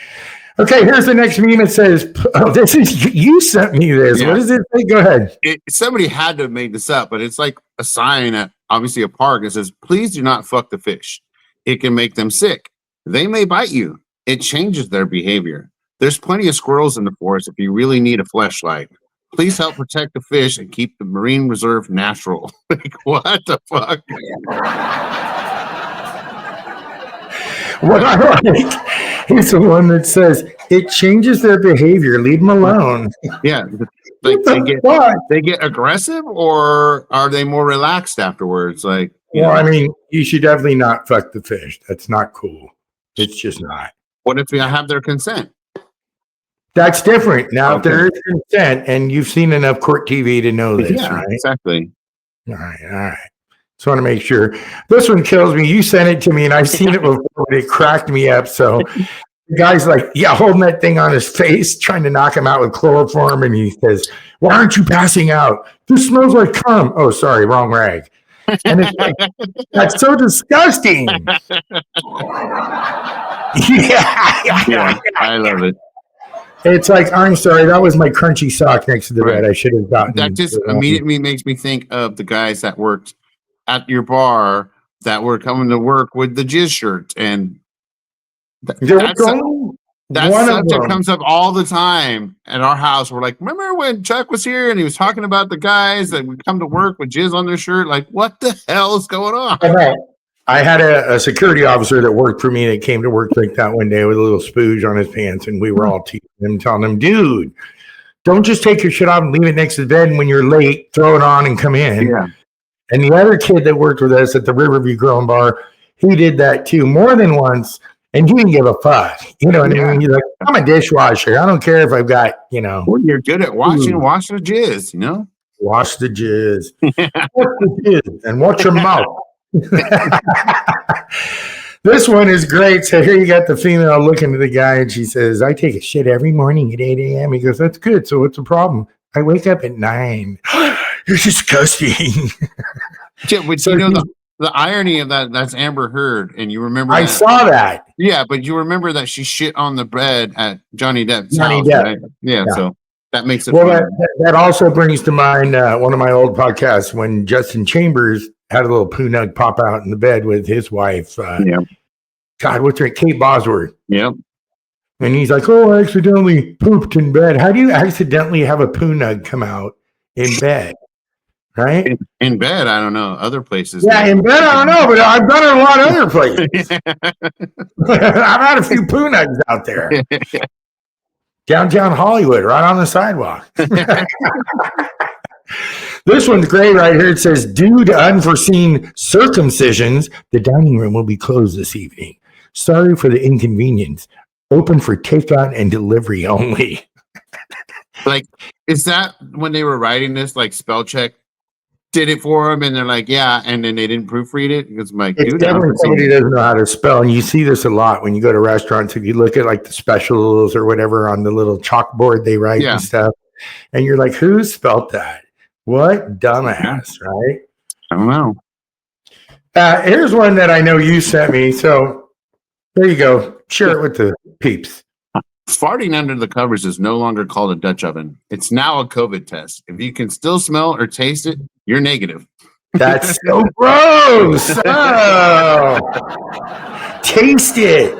Okay, here's the next meme. It says, "This is you sent me this. Yeah. What does it say? Go ahead." Somebody had to have made this up, but it's like a sign at obviously a park. It says, "Please do not fuck the fish. It can make them sick. They may bite you. It changes their behavior. There's plenty of squirrels in the forest if you really need a fleshlight. Please help protect the fish and keep the marine reserve natural." Like, what the fuck? What I like is the one that says, "It changes their behavior. Leave them alone." Yeah. Like they get aggressive, or are they more relaxed afterwards? Like, I mean, you should definitely not fuck the fish. That's not cool. It's just not. What if you have their consent? That's different. Now, if there is consent, and you've seen enough court TV to know this, right? Exactly. All right. Just want to make sure. This one kills me. You sent it to me, and I've seen it before, and it cracked me up. So the guy's like, holding that thing on his face, trying to knock him out with chloroform, and he says, "Why aren't you passing out? This smells like cum." Oh, sorry, wrong rag. And it's like, that's so disgusting. Yeah, I love it. It's like, I'm sorry, that was my crunchy sock next to the bed. I should have gotten that. Just immediately makes me think of the guys that worked at your bar that were coming to work with the jizz shirt, and that subject comes up all the time at our house. We're like, remember when Chuck was here and he was talking about the guys that would come to work with jizz on their shirt? Like, what the hell is going on? I had a security officer that worked for me that came to work like that one day with a little spooge on his pants, and we were all teasing him, telling him, "Dude, don't just take your shit off and leave it next to the bed, and when you're late, throw it on and come in." Yeah. And the other kid that worked with us at the Riverview Grill and Bar, he did that too more than once, and he didn't give a fuck. You know what I mean? He's like, "I'm a dishwasher. I don't care if I've got, Well, you're good at wash the jizz, Wash the jizz. Wash the jizz and watch your mouth. This one is great. So here you got the female looking at the guy, and she says, "I take a shit every morning at 8 a.m. He goes, "That's good. So what's the problem?" "I wake up at 9. You're disgusting. Yeah, but the irony of that's Amber Heard, and you remember I saw that. Yeah, but you remember that she shit on the bed at Johnny Depp's house. Depp. Right? Yeah, so that makes it that also brings to mind one of my old podcasts when Justin Chambers had a little poo nug pop out in the bed with his wife. God, what's her name? Kate Bosworth. Yep. And he's like, "Oh, I accidentally pooped in bed." How do you accidentally have a poo nug come out in bed? Right? In bed, I don't know. Other places. Yeah, in bed, I don't know, but I've done it a lot of other places. I've had a few poo nugs out there. Downtown Hollywood, right on the sidewalk. This one's great right here. It says, "Due to unforeseen circumcisions, the dining room will be closed this evening. Sorry for the inconvenience. Open for takeout and delivery only." Like, is that when they were writing this, like spell check did it for them, and they're like, yeah, and then they didn't proofread it because I'm like, It's dude, definitely somebody who doesn't know how to spell, and you see this a lot when you go to restaurants. If you look at like the specials or whatever on the little chalkboard they write and stuff, and you're like, who spelled that? What dumbass, right? I don't know. Here's one that I know you sent me. So there you go. Share it with the peeps. Farting under the covers is no longer called a Dutch oven. It's now a COVID test. If you can still smell or taste it, you're negative. That's so gross. Oh. Taste it.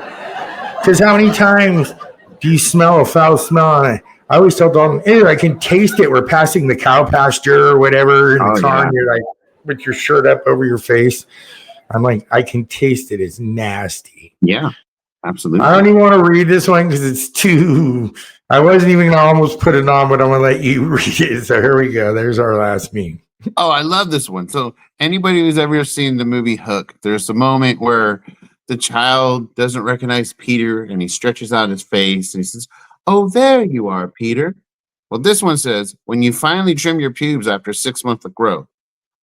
Because how many times do you smell a foul smell on it? I always tell Dalton, hey, I can taste it. We're passing the cow pasture or whatever in the car, and you're like with your shirt up over your face. I'm like, I can taste it. It's nasty. Yeah, absolutely. I don't even want to read this one because it's too. I wasn't even going to almost put it on, but I'm going to let you read it. So here we go. There's our last meme. Oh, I love this one. So anybody who's ever seen the movie Hook, there's a moment where the child doesn't recognize Peter and he stretches out his face and he says, "Oh, there you are, Peter." Well, this one says, "When you finally trim your pubes after 6 months of growth."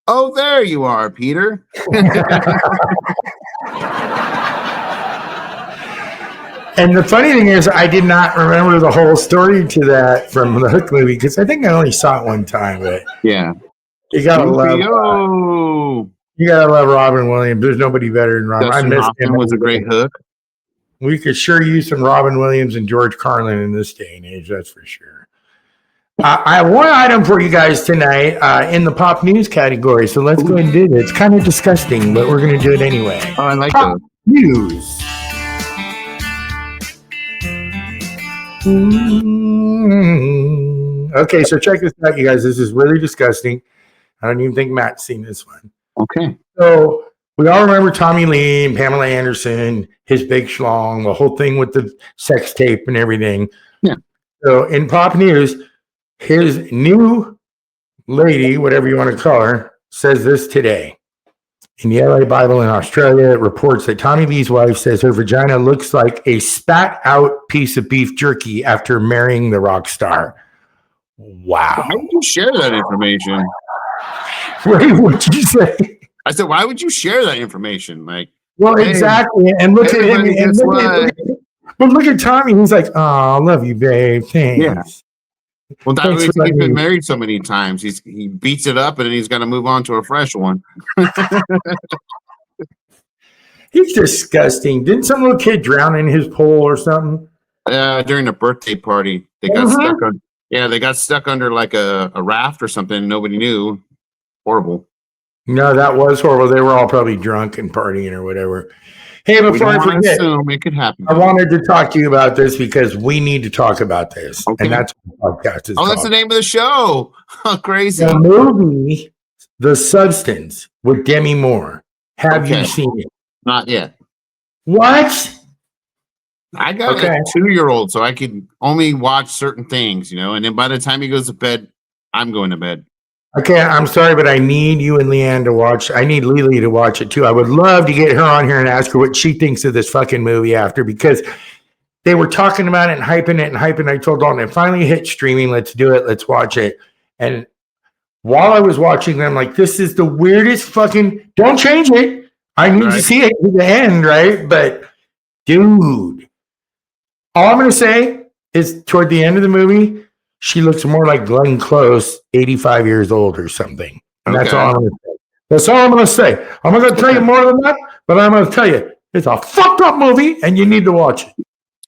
Oh, there you are, Peter. And the funny thing is, I did not remember the whole story to that from the Hook movie because I think I only saw it one time. But yeah, you gotta love. You gotta love Robin Williams. There's nobody better than Robin. Dustin Hoffman was a great Hook. We could sure use some Robin Williams and George Carlin in this day and age. That's for sure. I have one item for you guys tonight in the pop news category. So let's go and do it. It's kind of disgusting, but we're going to do it anyway. Oh, I like pop news. Okay, so check this out, you guys. This is really disgusting. I don't even think Matt's seen this one. Okay. So we all remember Tommy Lee and Pamela Anderson, his big schlong, the whole thing with the sex tape and everything. Yeah. So in pop news, his new lady, whatever you want to call her, says this today. In the LA Bible in Australia, it reports that Tommy Lee's wife says her vagina looks like a spat out piece of beef jerky after marrying the rock star. Wow. Why would you share that information? Wait, what'd you say? I said, why would you share that information? Like, well, hey, exactly. And look at him. And look at Tommy. He's like, "Oh, I love you, babe. Thanks." Yeah. Well, that way he's been married so many times. He beats it up and then he's got to move on to a fresh one. He's disgusting. Didn't some little kid drown in his pool or something? During a birthday party, they got stuck on. Yeah, they got stuck under like a raft or something. Nobody knew. Horrible. No, that was horrible. They were all probably drunk and partying or whatever. Hey, before I forget, it could happen. I wanted to talk to you about this because we need to talk about this. Okay. And that's what the podcast is called. That's the name of the show. Oh, crazy. The movie, The Substance with Demi Moore. Have you seen it? Not yet. What? I got a 2-year-old, so I can only watch certain things, and then by the time he goes to bed, I'm going to bed. Okay, I'm sorry, but I need you and Leanne to watch. I need Lily to watch it too. I would love to get her on here and ask her what she thinks of this fucking movie after, because they were talking about it and hyping it and hyping. I told Dalton, it finally hit streaming. Let's do it. Let's watch it. And while I was watching them, like, this is the weirdest fucking. Don't change it. I need to see it to the end, right? But dude, all I'm going to say is toward the end of the movie, she looks more like Glenn Close, 85 years old or something. And that's all I'm going to say. That's all I'm going to say. I'm not going to tell you more than that, but I'm going to tell you, it's a fucked up movie and you need to watch it.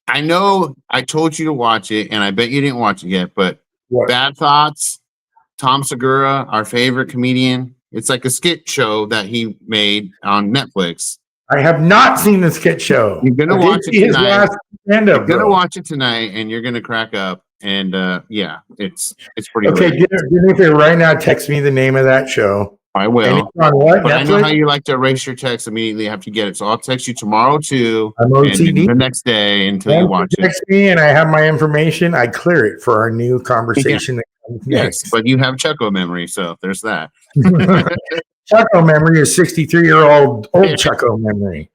I know I told you to watch it, and I bet you didn't watch it yet, but Bad Thoughts, Tom Segura, our favorite comedian, it's like a skit show that he made on Netflix. I have not seen the skit show. You're going to watch it tonight. You're going to watch it tonight, and you're going to crack up. And it's pretty okay. Do me a favor right now. Text me the name of that show. I will. On what? But I know how you like to erase your text immediately after you get it, so I'll text you tomorrow too. I'm OCD. The next day until you watch it. Text me, and I have my information. I clear it for our new conversation. Yeah. That comes next. Yes, but you have Chucko memory, so there's that. Chucko memory is 63-year-old Chucko memory.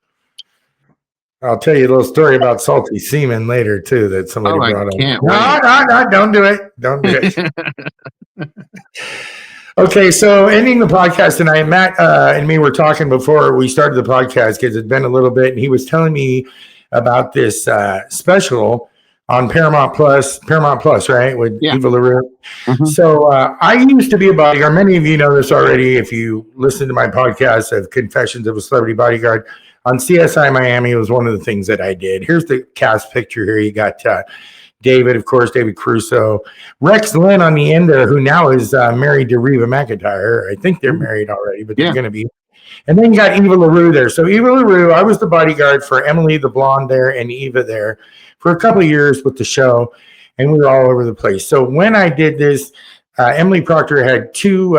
I'll tell you a little story about salty semen later too that somebody brought up. No, don't do it. Don't do it. Okay, so ending the podcast tonight, Matt and me were talking before we started the podcast because it's been a little bit, and he was telling me about this special on Paramount Plus, right, with Yeah. Eva La Rure. Mhm. So I used to be a bodyguard. Many of you know this already if you listen to my podcast of Confessions of a Celebrity Bodyguard. On CSI Miami was one of the things that I did. Here's the cast picture here. You got David, of course, David Crusoe. Rex Lynn on the end there, who now is married to Reba McEntire. I think they're married already, but they're going to be. And then you got Eva La Rure there. So Eva La Rure, I was the bodyguard for Emily the blonde there and Eva there for a couple of years with the show, and we were all over the place. So when I did this, Emily Proctor had two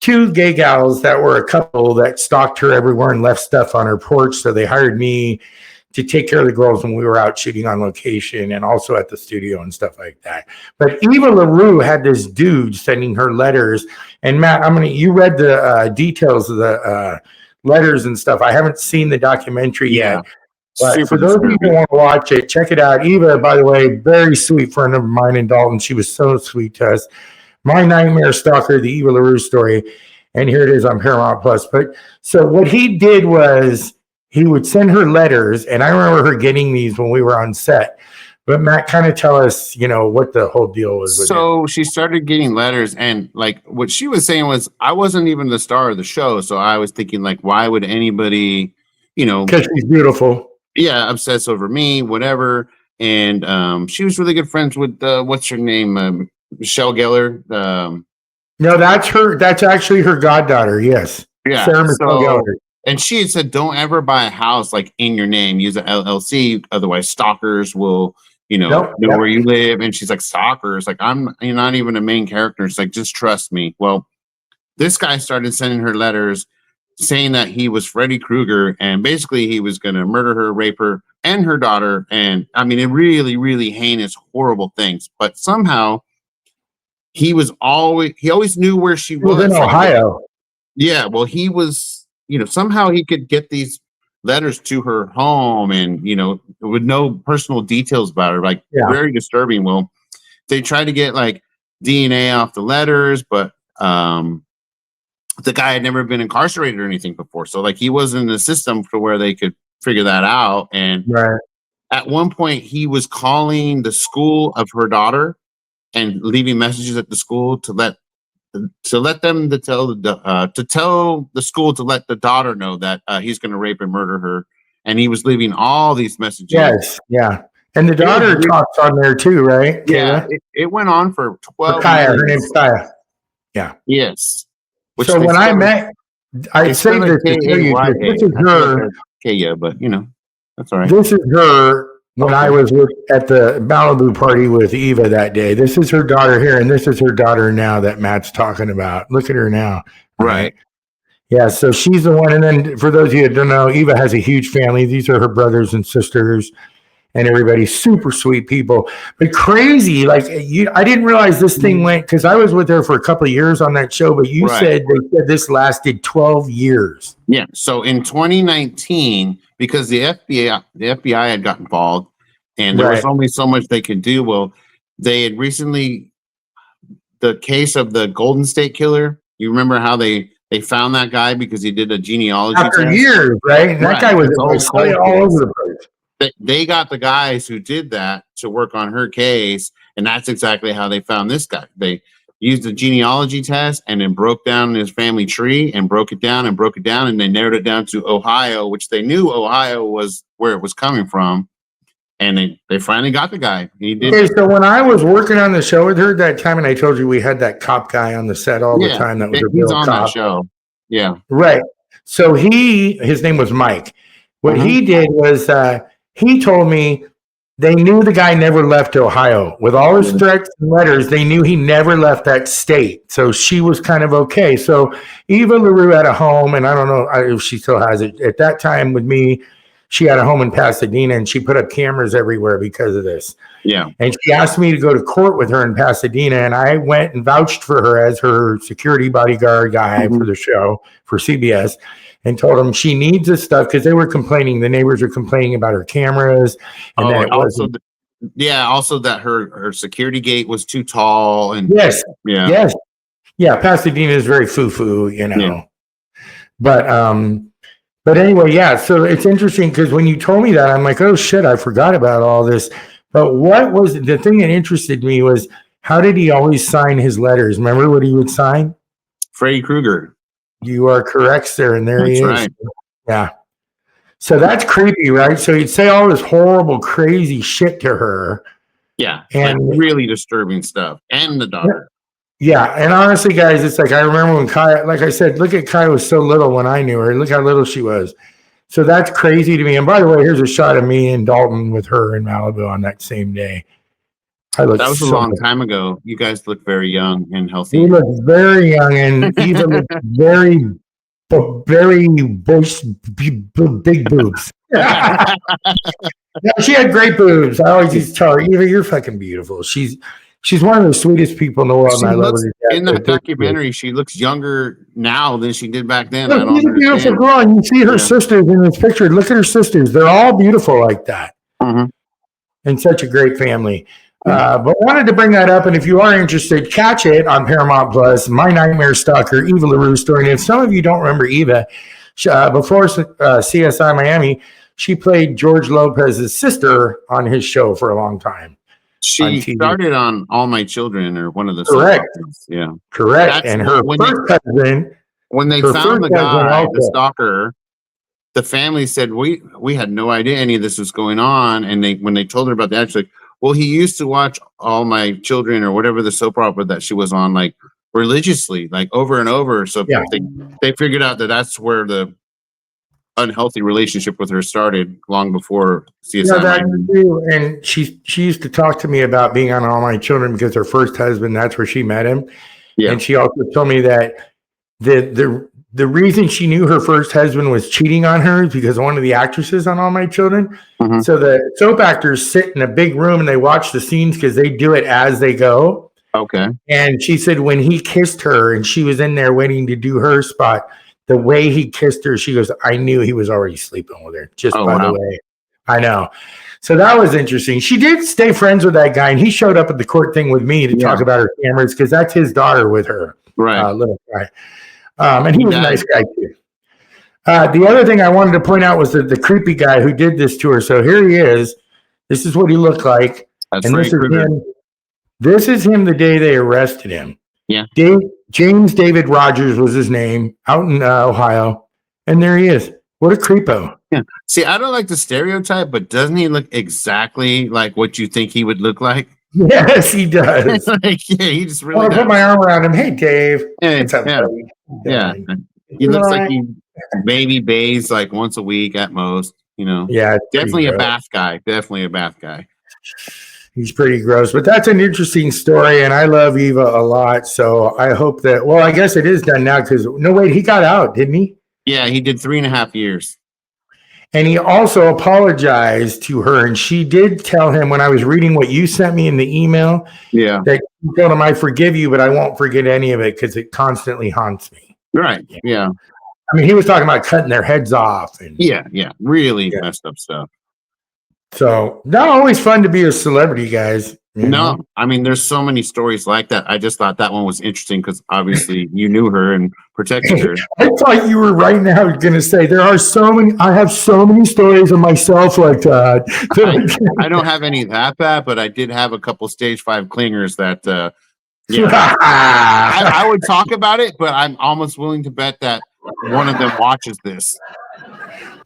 gay gals that were a couple that stalked her everywhere and left stuff on her porch. So they hired me to take care of the girls when we were out shooting on location and also at the studio and stuff like that. But Eva La Rure had this dude sending her letters. And Matt, you read the details of the letters and stuff. I haven't seen the documentary yet. But for those of you who want to watch it, check it out. Eva, by the way, very sweet friend of mine in Dalton. She was so sweet to us. My Nightmare Stalker, the Eva La Rure story. And here it is on Paramount Plus. But so what he did was he would send her letters, and I remember her getting these when we were on set. But Matt, kind of tell us, what the whole deal was. So she started getting letters, and like what she was saying was, I wasn't even the star of the show, so I was thinking like, why would anybody, because she's beautiful. Yeah, obsess over me, whatever. And she was really good friends with what's her name, Michelle Gellar. No, that's her. That's actually her goddaughter. Yes. Yeah. Sarah Michelle Gellar. And she had said, don't ever buy a house like in your name. Use an LLC. Otherwise, stalkers will, know where you live. And she's like, stalkers? Like, you're not even a main character. It's like, just trust me. Well, this guy started sending her letters saying that he was Freddy Krueger. And basically, he was going to murder her, rape her, and her daughter. And I mean, it really, really heinous, horrible things. But somehow, he always knew where she was. In Ohio. Yeah. Well, he was. Somehow he could get these letters to her home and, with no personal details about her, like very disturbing. Well, they tried to get like DNA off the letters, but the guy had never been incarcerated or anything before. So like he wasn't in the system for where they could figure that out. And at one point he was calling the school of her daughter and leaving messages at the school to tell the school to let the daughter know that he's going to rape and murder her, and he was leaving all these messages. Yes, yeah, and the daughter talks on there too, right? Yeah, it went on for 12 Kaya, years. Her name's Kaya. Yeah. Yes. So when I met, I say this to tell you, this is her. Kaya, but that's all right. This is her. When I was at the Malibu party with Eva that day, this is her daughter here, and this is her daughter now that Matt's talking about. Look at her now. Right. Yeah, so she's the one. And then for those of you that don't know, Eva has a huge family. These are her brothers and sisters and everybody. Super sweet people. But crazy. Like, I didn't realize this thing went, because I was with her for a couple of years on that show, but you said this lasted 12 years. Yeah. So in 2019, because the FBI had got involved and there was only so much they could do. Well, they had recently, the case of the Golden State Killer, you remember how they found that guy because he did a genealogy after test? Years, right? That guy was all over the place. They got the guys who did that to work on her case, and that's exactly how they found this guy. They used a genealogy test and then broke down his family tree and broke it down, and they narrowed it down to Ohio, which they knew Ohio was where it was coming from. And they finally got the guy. He did. Okay, so when I was working on the show with her that time, and I told you we had that cop guy on the set all the time. That was a real on cop. That show. Yeah. Right. So his name was Mike. What he did was he told me they knew the guy never left Ohio. With all his threats and letters, they knew he never left that state. So she was kind of okay. So Eva La Rure had a home, and I don't know if she still has it. At that time with me, she had a home in Pasadena, and she put up cameras everywhere because of this. Yeah. And she asked me to go to court with her in Pasadena, and I went and vouched for her as her security bodyguard guy for the show for CBS, and told them she needs this stuff because they were complaining. The neighbors were complaining about her cameras. And also that her security gate was too tall. And yes. Yeah, Pasadena is very foo-foo, you know. Yeah. But anyway, yeah. So it's interesting because when you told me that, I'm like, oh shit, I forgot about all this. But what was the thing that interested me was how did he always sign his letters? Remember what he would sign? Freddy Krueger. You are correct, sir, and there he is. Right. Yeah. So that's creepy, right? So he'd say all this horrible, crazy shit to her. Yeah, And like really disturbing stuff. And the daughter. Yeah, and honestly, guys, it's like I remember when Kai, like I said, look at Kai was so little when I knew her. Look how little she was. So that's crazy to me. And by the way, here's a shot of me and Dalton with her in Malibu on that same day. That was a long time ago. You guys look very young and healthy. We look very young, and Eva looked very big boobs. No, she had great boobs. I always used to tell her, Eva, you're fucking beautiful. She's one of the sweetest people in the world, and I love her. In that documentary, she looks younger now than she did back then. Look, she's a beautiful girl, and you see her sisters in this picture. Look at her sisters; they're all beautiful like that, and such a great family. But wanted to bring that up, and if you are interested, catch it on Paramount Plus. My Nightmare Stalker, Eva La Rure story. And if some of you don't remember Eva, before CSI Miami, she played George Lopez's sister on his show for a long time. She started on All My Children or one of the correct. Yeah, correct. And her first husband, when they found the guy, the stalker, the family said we had no idea any of this was going on. And when they told her about that, she's like, well, he used to watch All My Children or whatever the soap opera that she was on, like religiously, like over and over. So they figured out that that's where the unhealthy relationship with her started long before CSI. Yeah, and she used to talk to me about being on All My Children because her first husband, that's where she met him. Yeah. And she also told me that the reason she knew her first husband was cheating on her is because of one of the actresses on All My Children. So the soap actors sit in a big room and they watch the scenes because they do it as they go. Okay. And she said when he kissed her and she was in there waiting to do her spot, the way he kissed her, she goes, I knew he was already sleeping with her. Just by the way. I know. So that was interesting. She did stay friends with that guy, and he showed up at the court thing with me to talk about her cameras because that's his daughter with her. Right. Little guy. And he was a nice guy, too. The other thing I wanted to point out was the creepy guy who did this to her. So here he is. This is what he looked like. That's and this is him the day they arrested him. Yeah. James David Rogers was his name, out in Ohio. And there he is. What a creepo. Yeah. See, I don't like the stereotype, but doesn't he look exactly like what you think he would look like? Yes, he does. He just really put my arm around him. Hey, Dave. Hey, what's up, buddy? Yeah. He looks like he maybe bathes like once a week at most, you know. Yeah. Definitely a bath guy. Definitely a bath guy. He's pretty gross, but that's an interesting story, and I love Eva a lot. So I hope that, well, I guess it is done now because, no, wait, he got out, didn't he? Yeah, he did 3.5 years. And he also apologized to her, and she did tell him when I was reading what you sent me in the email, that you told him, I forgive you, but I won't forget any of it because it constantly haunts me. Right, yeah. I mean, he was talking about cutting their heads off. And, really messed up stuff. So, not always fun to be a celebrity, guys. No, I mean, there's so many stories like that. I just thought that one was interesting because obviously you knew her and protected her. I thought you were right now going to say there are so many. I have so many stories of myself like that. I don't have any that bad, but I did have a couple stage 5 clingers that. I would talk about it, but I'm almost willing to bet that one of them watches this.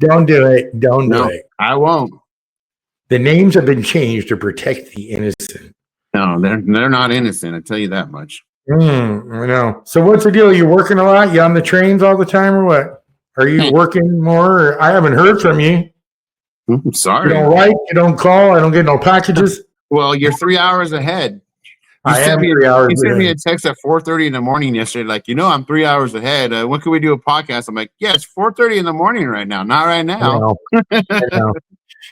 Don't do it. Don't do it. I won't. The names have been changed to protect the innocent. No, they're not innocent. I tell you that much. I know. So what's the deal? You working a lot? You on the trains all the time, or what? Are you working more? Or I haven't heard from you. I'm sorry. You don't write. You don't call. I don't get no packages. Well, you're 3 hours ahead. I am 3 hours. You sent me a text at 4:30 in the morning yesterday, like, I'm 3 hours ahead. When can we do a podcast? I'm like, yeah, it's 4:30 in the morning right now. Not right now. I know.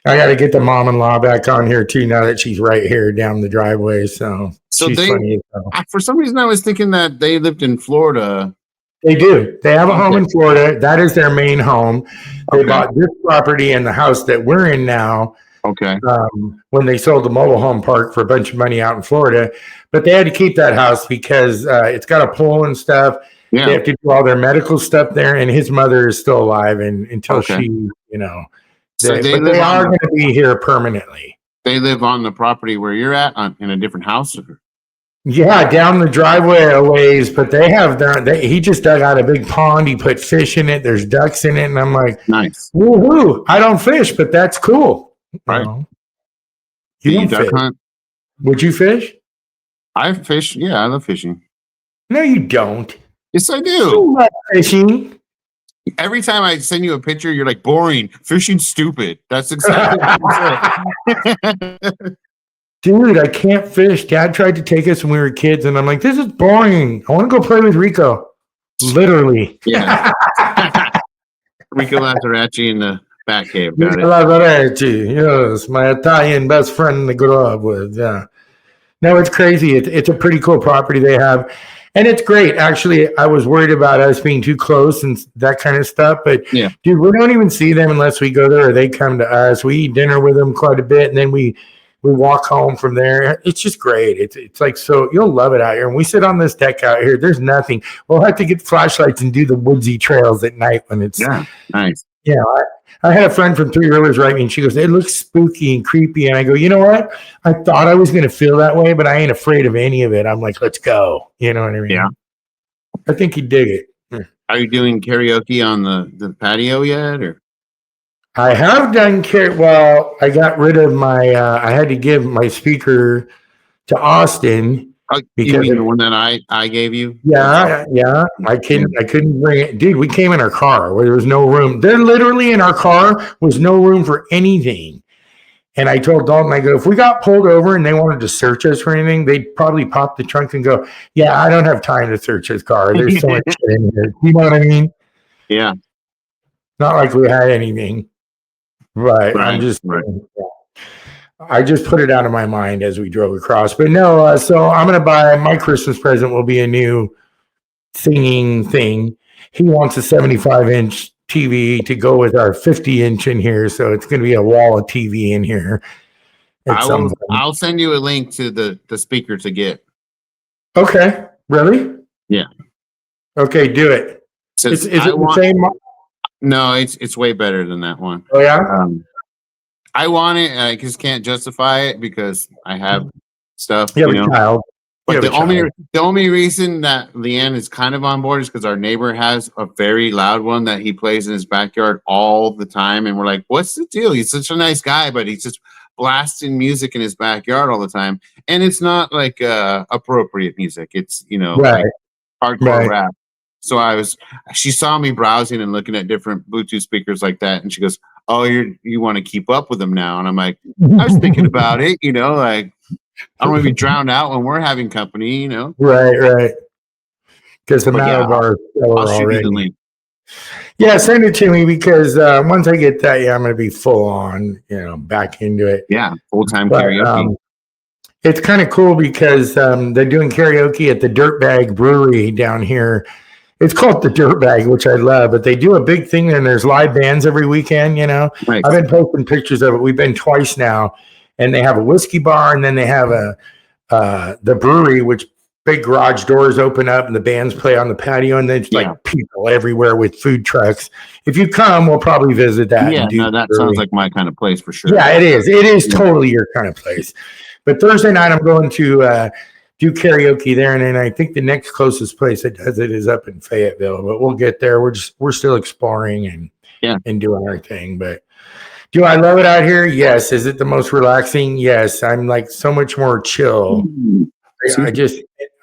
I got to get the mom-in-law back on here too. Now that she's right here down the driveway, so she's funny. For some reason, I was thinking that they lived in Florida. They do. They have a home in Florida. That is their main home. They bought this property and the house that we're in now Okay. When they sold the mobile home park for a bunch of money out in Florida. But they had to keep that house because it's got a pool and stuff. Yeah. They have to do all their medical stuff there, and his mother is still alive, and until she, So they are going to be here permanently. They live on the property where you're at in a different house? Yeah, down the driveway a ways, but they have he just dug out a big pond. He put fish in it. There's ducks in it. And I'm like, nice. Woohoo. I don't fish, but that's cool. Right. You don't duck hunt? Would you fish? I fish. Yeah, I love fishing. No, you don't. Yes, I do. You love fishing. Every time I send you a picture, you're like, boring. Fishing's stupid. That's exactly what you say. Dude, I can't fish. Dad tried to take us when we were kids, and I'm like, this is boring. I want to go play with Rico. Literally. Yeah. Rico Lazzarecci in the back cave. Rico Lazzarecci, yes, my Italian best friend to grow up with. Yeah. No, it's crazy. It's a pretty cool property they have. And it's great. Actually, I was worried about us being too close and that kind of stuff. But, dude, we don't even see them unless we go there or they come to us. We eat dinner with them quite a bit, and then we walk home from there. It's just great. It's like, so you'll love it out here. And we sit on this deck out here. There's nothing. We'll have to get flashlights and do the woodsy trails at night when it's nice. Yeah. I had a friend from Three Rivers write me, and she goes, it looks spooky and creepy. And I go, you know what? I thought I was going to feel that way, but I ain't afraid of any of it. I'm like, let's go. You know what I mean? Yeah. I think you'd dig it. Are you doing karaoke on the patio yet? Or I have done Well, I got rid of my, I had to give my speaker to Austin. You mean the one that I gave you? Yeah. I couldn't bring it. Dude, we came in our car where there was no room. There literally in our car was no room for anything. And I told Dalton, I go, if we got pulled over and they wanted to search us for anything, they'd probably pop the trunk and go, yeah, I don't have time to search his car. There's so much shit in here. You know what I mean? Yeah. Not like we had anything. Right. I just put it out of my mind as we drove across. But no, so I'm going to buy my Christmas present will be a new singing thing. He wants a 75-inch TV to go with our 50-inch in here. So it's going to be a wall of TV in here. I'll send you a link to the speaker to get. Okay. Really? Yeah. Okay, do it. Is it the same? No, it's way better than that one. Oh, yeah? I want it, and I just can't justify it because I have stuff. You have a child. But the only reason that Leanne is kind of on board is because our neighbor has a very loud one that he plays in his backyard all the time, and we're like, "What's the deal? He's such a nice guy, but he's just blasting music in his backyard all the time, and it's not like appropriate music. It's like hardcore rap." So she saw me browsing and looking at different Bluetooth speakers like that, and she goes, "Oh, you want to keep up with them now?" And I'm like, I was thinking about it, like I don't want to be drowned out when we're having company, Right. Because the Matty Bar I'll shoot you the link. Yeah, send it to me because once I get that, I'm going to be full on, back into it. Yeah, full-time karaoke. It's kind of cool because they're doing karaoke at the Dirtbag Brewery down here. It's called the Dirtbag, which I love, but they do a big thing and there's live bands every weekend, Right. I've been posting pictures of it. We've been twice now, and they have a whiskey bar, and then they have the brewery, which big garage doors open up and the bands play on the patio, and then it's like people everywhere with food trucks. If you come, we'll probably visit that. Yeah, that sounds like my kind of place for sure. Yeah, it is. It is totally your kind of place. But Thursday night, I'm going to do karaoke there, and then I think the next closest place that does it is up in Fayetteville. But we'll get there. We're still exploring and doing our thing. But do I love it out here? Yes. Is it the most relaxing? Yes. I'm like so much more chill.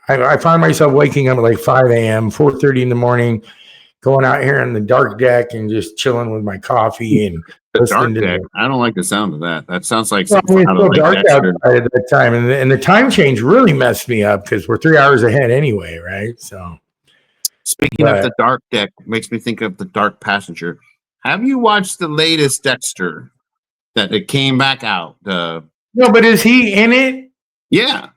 I find myself waking up at like 5 a.m., 4:30 in the morning, going out here on the dark deck and just chilling with my coffee and the dark deck. I don't like the sound of that. That sounds like it's so dark outside at that time, and the time change really messed me up because we're 3 hours ahead anyway, right? So, speaking of the dark deck, makes me think of the Dark Passenger. Have you watched the latest Dexter that it came back out? No, but is he in it? Yeah.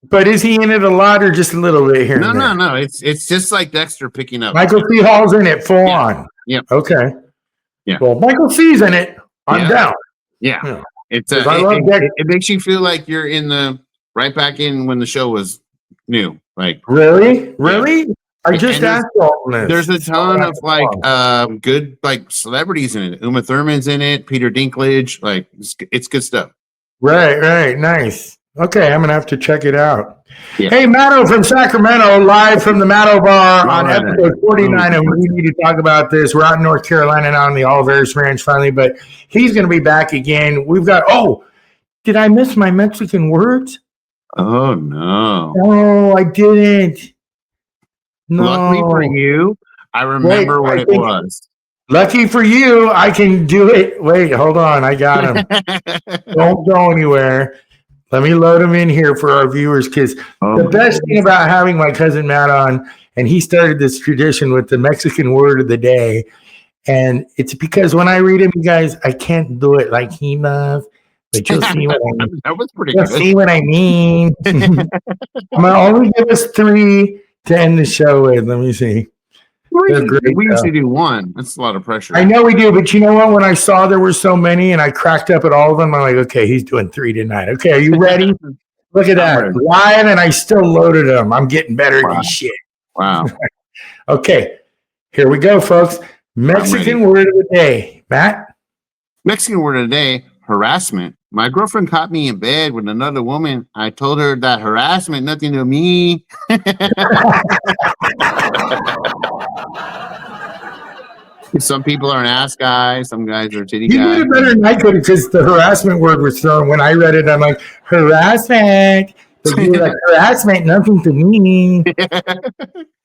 But is he in it a lot or just a little bit here? No. It's just like Dexter picking up. Michael C. Hall's in it full on. Yeah. Okay. Yeah. Well, Michael C's in it. I'm down. Yeah. It's 'Cause I love Dexter. it makes you feel like you're in the right back in when the show was new. Like Really? I just and asked Dalton this. there's a ton of like good like celebrities in it. Uma Thurman's in it, Peter Dinklage. Like it's good stuff. Right. Nice. Okay, I'm gonna have to check it out. Yeah. Hey, Matto from Sacramento, live from the Matty Bar on episode 49, and we need to talk about this. We're out in North Carolina now on the Oliveris Ranch finally, but he's gonna be back again. We've got. Oh, did I miss my Mexican words? Oh no! No, I didn't. No. Luckily for you, I remember what it was. Lucky for you, I can do it. Wait, hold on. I got him. Don't go anywhere. Let me load him in here for our viewers because the best thing about having my cousin Matt on, and he started this tradition with the Mexican word of the day. And it's because when I read him, you guys, I can't do it like he does. But you'll see what I mean. That was pretty You'll good. see what I mean. I'm going to only give us 3 to end the show with. Let me see. We usually do 1. That's a lot of pressure. I know we do, but you know what? When I saw there were so many and I cracked up at all of them, I'm like, okay, he's doing 3 tonight. Okay, are you ready? Look at that. Live, and I still loaded them. I'm getting better at these shit. Wow. Okay, here we go, folks. Mexican word of the day. Matt? Mexican word of the day, harassment. My girlfriend caught me in bed with another woman. I told her that harassment, nothing to me. Some people are an ass guys. Some guys are titty guys. You did it better than I could because the harassment word was thrown. When I read it, I'm like, harassment. But you were like, harassment, nothing to me.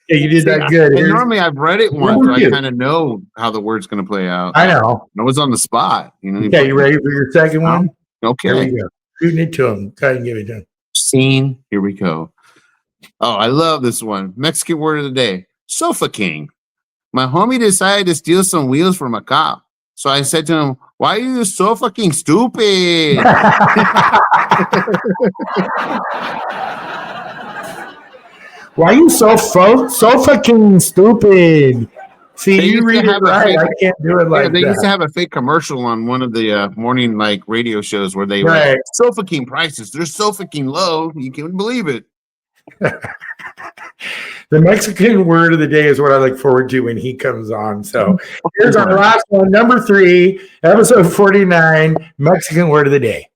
Yeah, you did that good. And normally I've read it once, so I kind of know how the word's going to play out. I know. I was on the spot. You know. Okay, you ready for your second one? Okay. Here we go. Shooting it to him. Go ahead and give it to him. Scene. Here we go. Oh, I love this one. Mexican word of the day. Sofa King. My homie decided to steal some wheels from a cop. So I said to him, why are you so fucking stupid? Why are you so fucking stupid? See, you read it right. I can't do it like that. They used to have a fake commercial on one of the morning like radio shows where they were so fucking prices. They're so fucking low. You can't believe it. The Mexican word of the day is what I look forward to when he comes on. So here's our last one, number 3, episode 49, Mexican word of the day.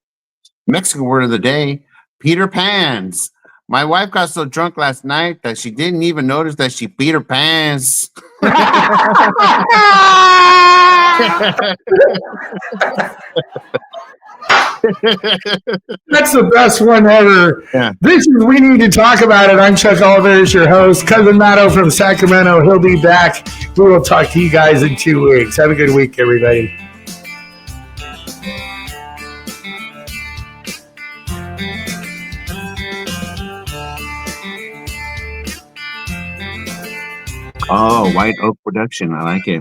Mexican word of the day, Peter Pans. My wife got so drunk last night that she didn't even notice that she Peter Pans. That's the best one ever. Yeah. This is We Need to Talk About It. I'm Chuck Oliveris, your host. Cuzin Matt-O from Sacramento. He'll be back. We will talk to you guys in 2 weeks. Have a good week, everybody. Oh, White Oak Production. I like it.